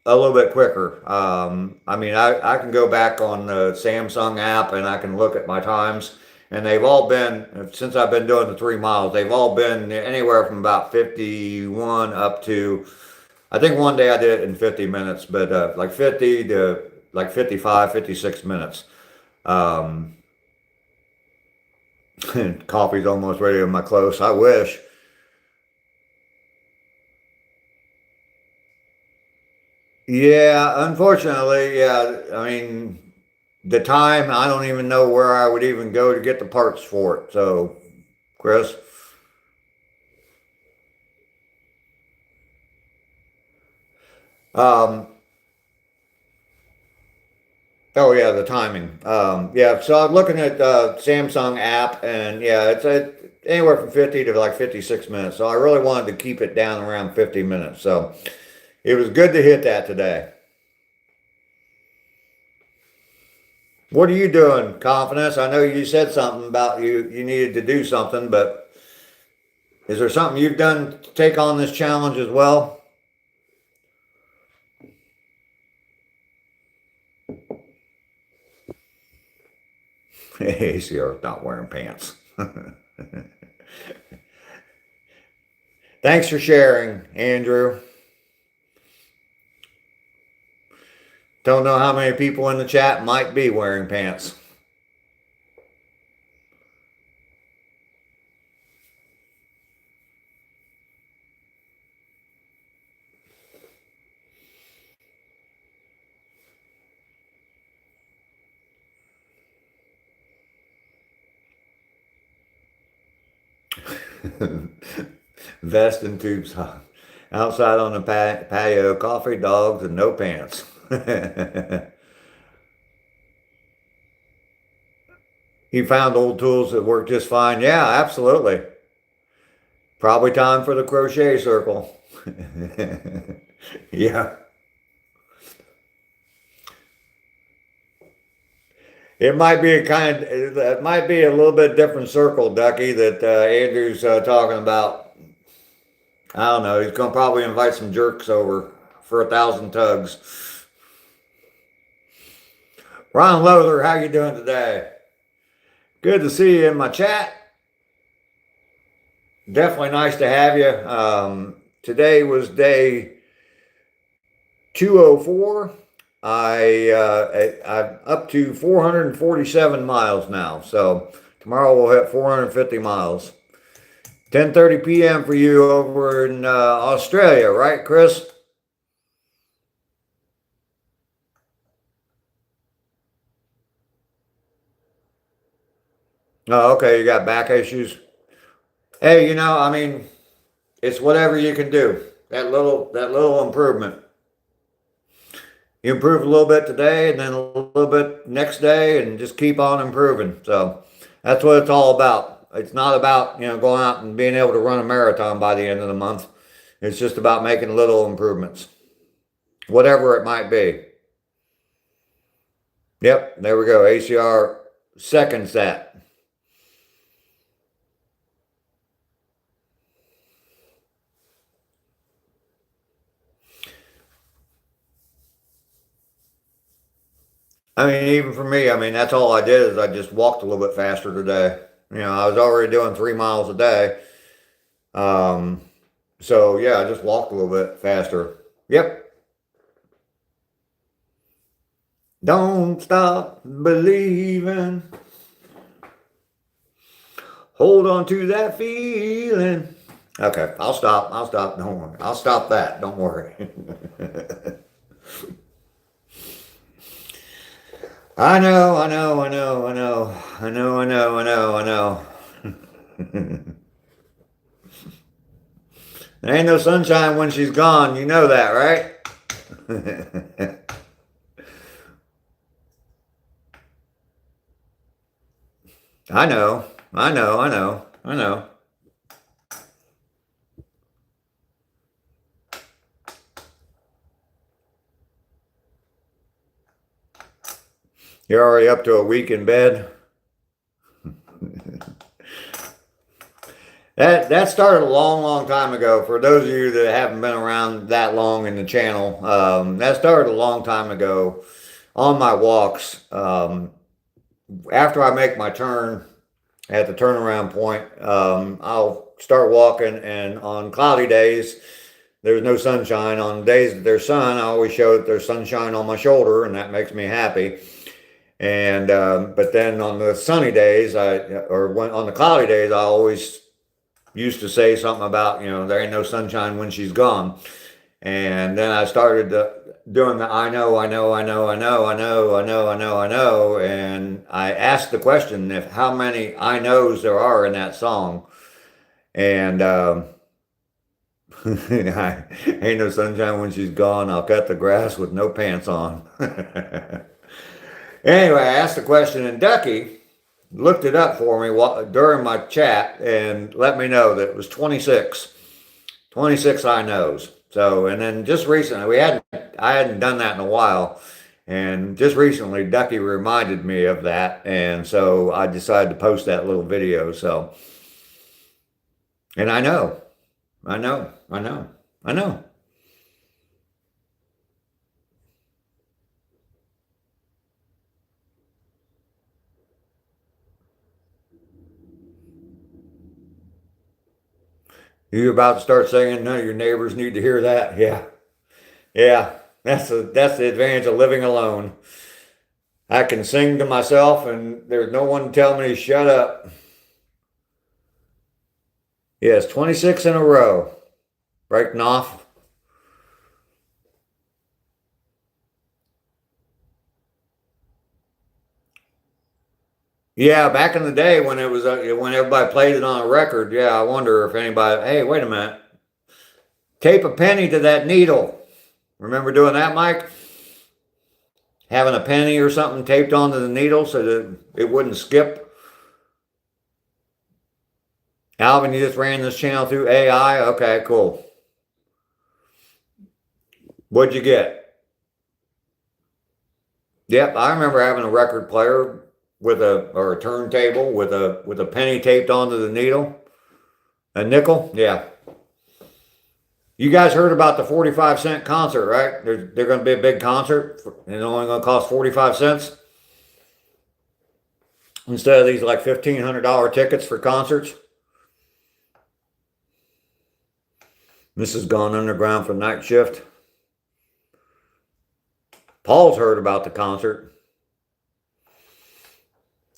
Speaker 4: a little bit quicker. I mean, I can go back on the Samsung app and I can look at my times, and they've all been, since I've been doing the 3 miles, they've all been anywhere from about 51 up to, I think one day I did it in 50 minutes, but like 50 to like 55, 56 minutes. Coffee's almost ready in my close. I wish. Yeah, unfortunately, yeah. I mean, the time, I don't even know where I would even go to get the parts for it. So, Chris. Oh yeah, the timing. Yeah, so I'm looking at Samsung app, and yeah, it's anywhere from 50 to like 56 minutes. So I really wanted to keep it down around 50 minutes. So it was good to hit that today. What are you doing, Confidence? I know you said something about you needed to do something, but is there something you've done to take on this challenge as well? ACR's not wearing pants. Thanks for sharing, Andrew. Don't know how many people in the chat might be wearing pants. Vest and tubes outside on the patio, coffee, dogs, and no pants. he found old tools that work just fine. Yeah, absolutely. Probably time for the crochet circle. Yeah. It might be it might be a little bit different circle, Ducky, that Andrew's talking about. I don't know. He's going to probably invite some jerks over for 1,000 tugs. Ron Lothar, how you doing today? Good to see you in my chat. Definitely nice to have you. Today was day 204. I'm up to 447 miles now. So tomorrow we'll hit 450 miles. 10:30 p.m. for you over in Australia, right, Chris? Oh, okay. You got back issues. Hey, I mean, it's whatever you can do. That little improvement. You improve a little bit today and then a little bit next day and just keep on improving. So that's what it's all about. It's not about, going out and being able to run a marathon by the end of the month. It's just about making little improvements, whatever it might be. Yep, there we go. ACR seconds that. I mean, even for me, that's all I did is I just walked a little bit faster today. I was already doing 3 miles a day. So yeah, I just walked a little bit faster. Yep. Don't stop believing. Hold on to that feeling. Okay, I'll stop. Don't worry. I'll stop that. Don't worry. I know. There ain't no sunshine when she's gone. You know that, right? I know. You're already up to a week in bed? That started a long time ago. For those of you that haven't been around that long in the channel, that started a long time ago on my walks. After I make my turn at the turnaround point, I'll start walking, and on cloudy days, there's no sunshine. On days that there's sun, I always show that there's sunshine on my shoulder, and that makes me happy. And but then on the sunny days, on the cloudy days, I always used to say something about, there ain't no sunshine when she's gone. And then I started doing the I know, and I asked the question if how many I knows there are in that song. And ain't no sunshine when she's gone. I'll cut the grass with no pants on. Anyway, I asked the question, and Ducky looked it up for me during my chat and let me know that it was 26 I knows. So, and then just recently, I hadn't done that in a while, and just recently Ducky reminded me of that, and so I decided to post that little video. So, and I know. You're about to start singing, no, your neighbors need to hear that. Yeah. That's the advantage of living alone. I can sing to myself and there's no one to tell me to shut up. Yes, 26 in a row. Breaking off. Yeah, back in the day when it was when everybody played it on a record, yeah, I wonder if anybody, hey, wait a minute. Tape a penny to that needle. Remember doing that, Mike? Having a penny or something taped onto the needle so that it wouldn't skip. Alvin, you just ran this channel through AI? Okay, cool. What'd you get? Yep, I remember having a record player or a turntable with a penny taped onto the needle. A nickel? Yeah. You guys heard about the 45-cent concert, right? They're going to be a big concert, and it's only going to cost 45 cents. Instead of these like $1,500 tickets for concerts. This has gone underground for night shift. Paul's heard about the concert.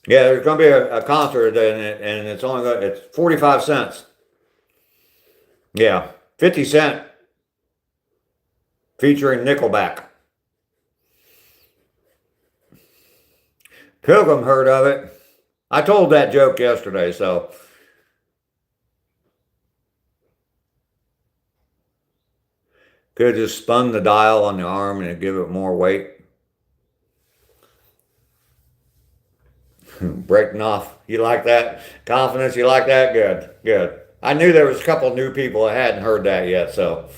Speaker 4: Yeah, there's going to be a concert, and it's 45 cents. Yeah, 50 Cent featuring Nickelback. Pilgrim heard of it. I told that joke yesterday, so. Could have just spun the dial on the arm and give it more weight. Breaking off. You like that? Confidence, you like that? Good, good. I knew there was a couple new people that hadn't heard that yet, so.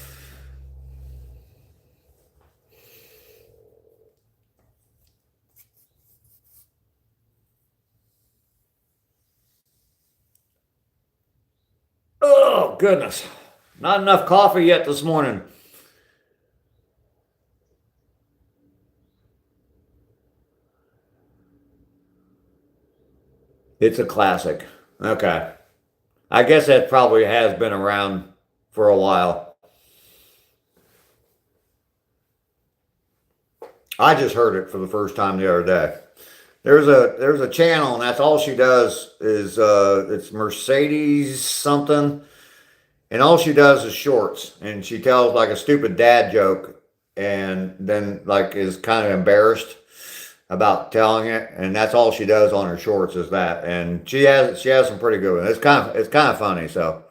Speaker 4: Oh, goodness. Not enough coffee yet this morning. It's a classic. Okay. I guess that probably has been around for a while. I just heard it for the first time the other day. There's a channel, and that's all she does is it's Mercedes something, and all she does is shorts, and she tells like a stupid dad joke, and then like is kind of embarrassed about telling it, and that's all she does on her shorts is that, and she has some pretty good ones. It's kind of funny. So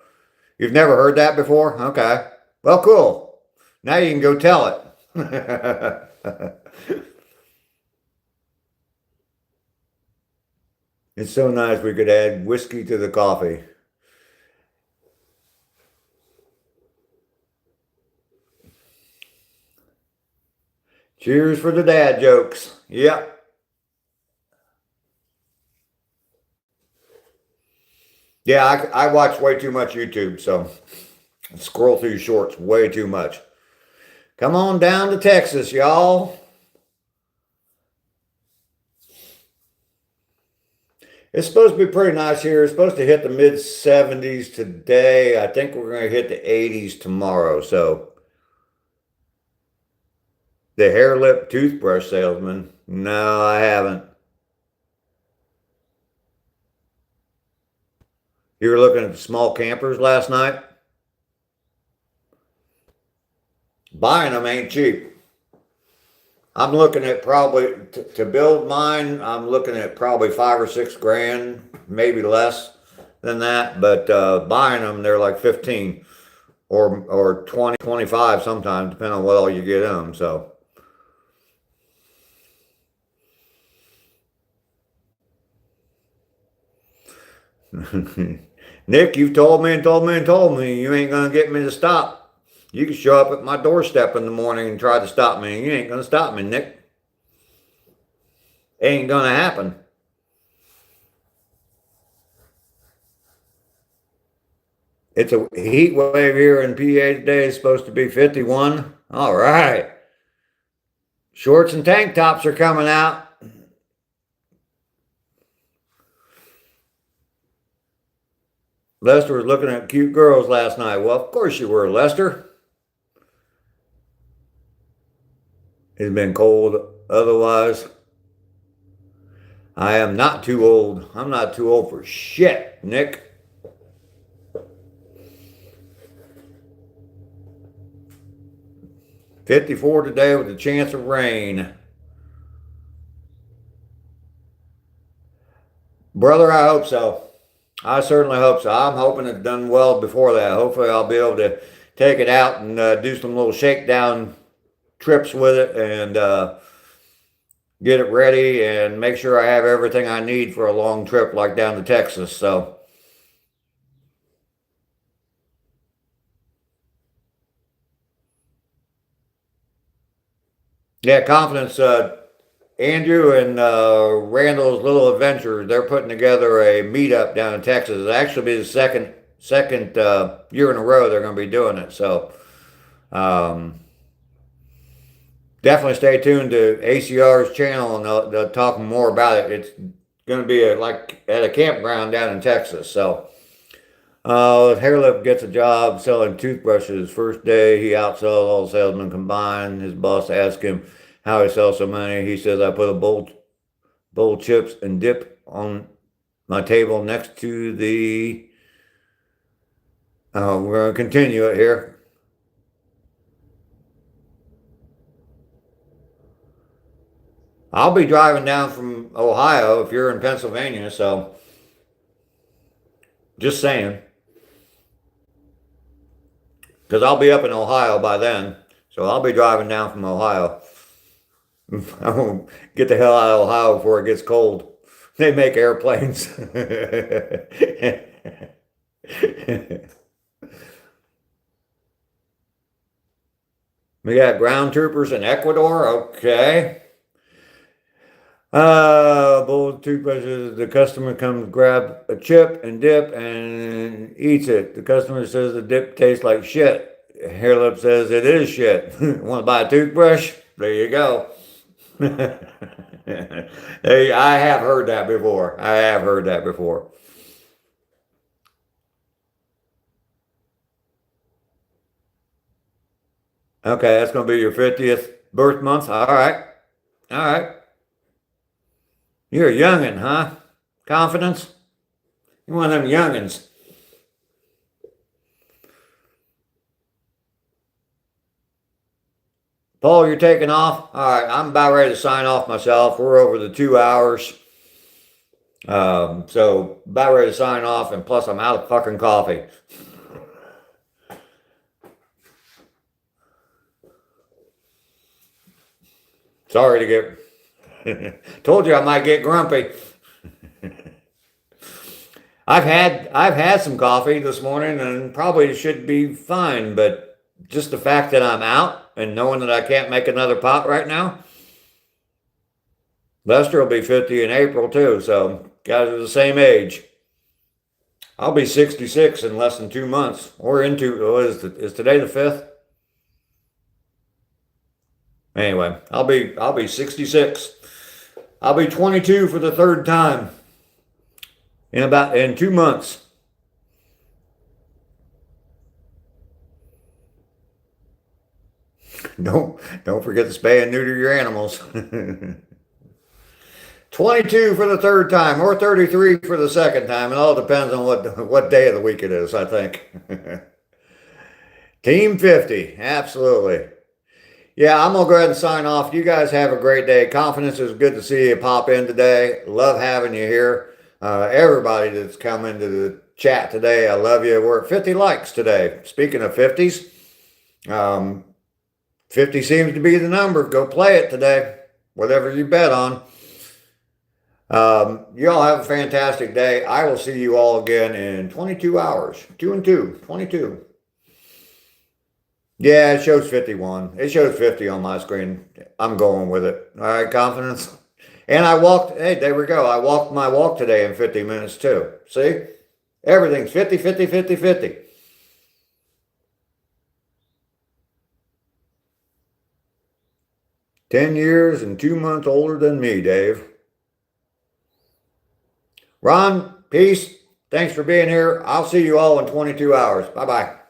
Speaker 4: you've never heard that before? Okay, well, cool. Now you can go tell it. It's so nice we could add whiskey to the coffee. Cheers for the dad jokes. Yep. Yeah, I watch way too much YouTube, so I scroll through shorts way too much. Come on down to Texas, y'all. It's supposed to be pretty nice here. It's supposed to hit the mid-70s today. I think we're going to hit the 80s tomorrow. So the hair lip toothbrush salesman. No, I haven't. You were looking at the small campers last night? Buying them ain't cheap. I'm looking at probably, to build mine, I'm looking at probably $5 or $6 grand, maybe less than that. But buying them, they're like 15 or 20, 25 sometimes, depending on what all you get in them. So. Nick, you've told me and told me and told me you ain't going to get me to stop. You can show up at my doorstep in the morning and try to stop me. You ain't going to stop me, Nick. Ain't going to happen. It's a heat wave here in PA today. It's supposed to be 51. All right. Shorts and tank tops are coming out. Lester was looking at cute girls last night. Well, of course you were, Lester. It's been cold otherwise. I am not too old. I'm not too old for shit, Nick. $54 today with a chance of rain. Brother, I hope so. I certainly hope so. I'm hoping it's done well before that. Hopefully I'll be able to take it out and do some little shakedown trips with it and get it ready and make sure I have everything I need for a long trip like down to Texas. So Yeah, Confidence. Andrew and Randall's Little Adventures. They're putting together a meetup down in Texas. It'll actually be the second year in a row they're going to be doing it. So um, definitely stay tuned to ACR's channel, and they'll talk more about it. It's going to be like at a campground down in Texas. So Hairlip gets a job selling toothbrushes. First day, he outsells all salesmen combined. His boss asks him how he sells so many. He says, I put a bowl chips and dip on my table next to the. We're going to continue it here. I'll be driving down from Ohio if you're in Pennsylvania, so just saying. Because I'll be up in Ohio by then, so I'll be driving down from Ohio. I won't get the hell out of Ohio before it gets cold. They make airplanes. We got ground troopers in Ecuador. Okay. Bowl of toothbrushes. The customer comes, grab a chip and dip and eats it. The customer says the dip tastes like shit. Hairlip says it is shit. Want to buy a toothbrush? There you go. Hey, I have heard that before. I have heard that before. Okay, that's going to be your 50th birth month. All right. All right. You're a youngin', huh? Confidence? You're one of them youngins. Paul, you're taking off? All right, I'm about ready to sign off myself. We're over the 2 hours. So about ready to sign off, and plus I'm out of fucking coffee. Sorry to get told you I might get grumpy. I've had some coffee this morning and probably should be fine, but just the fact that I'm out and knowing that I can't make another pot right now. Lester will be 50 in April too, so guys are the same age. I'll be 66 in less than 2 months. Or is today the 5th? Anyway, I'll be 66. I'll be 22 for the third time in 2 months. Don't forget to spay and neuter your animals. 22 for the third time, or 33 for the second time. It all depends on what day of the week it is, I think. Team 50, absolutely. Yeah, I'm going to go ahead and sign off. You guys have a great day. Confidence, is good to see you pop in today. Love having you here. Everybody that's come into the chat today, I love you. We're at 50 likes today. Speaking of 50s, 50 seems to be the number. Go play it today, whatever you bet on. You all have a fantastic day. I will see you all again in 22 hours. 2 and 2, 22. Yeah, it shows 51. It shows 50 on my screen. I'm going with it. All right, Confidence. And I walked, hey, there we go. I walked my walk today in 50 minutes too. See? Everything's 50, 50, 50, 50. "10 years and 2 months older than me, Dave." Ron, peace. Thanks for being here. I'll see you all in 22 hours. Bye-bye.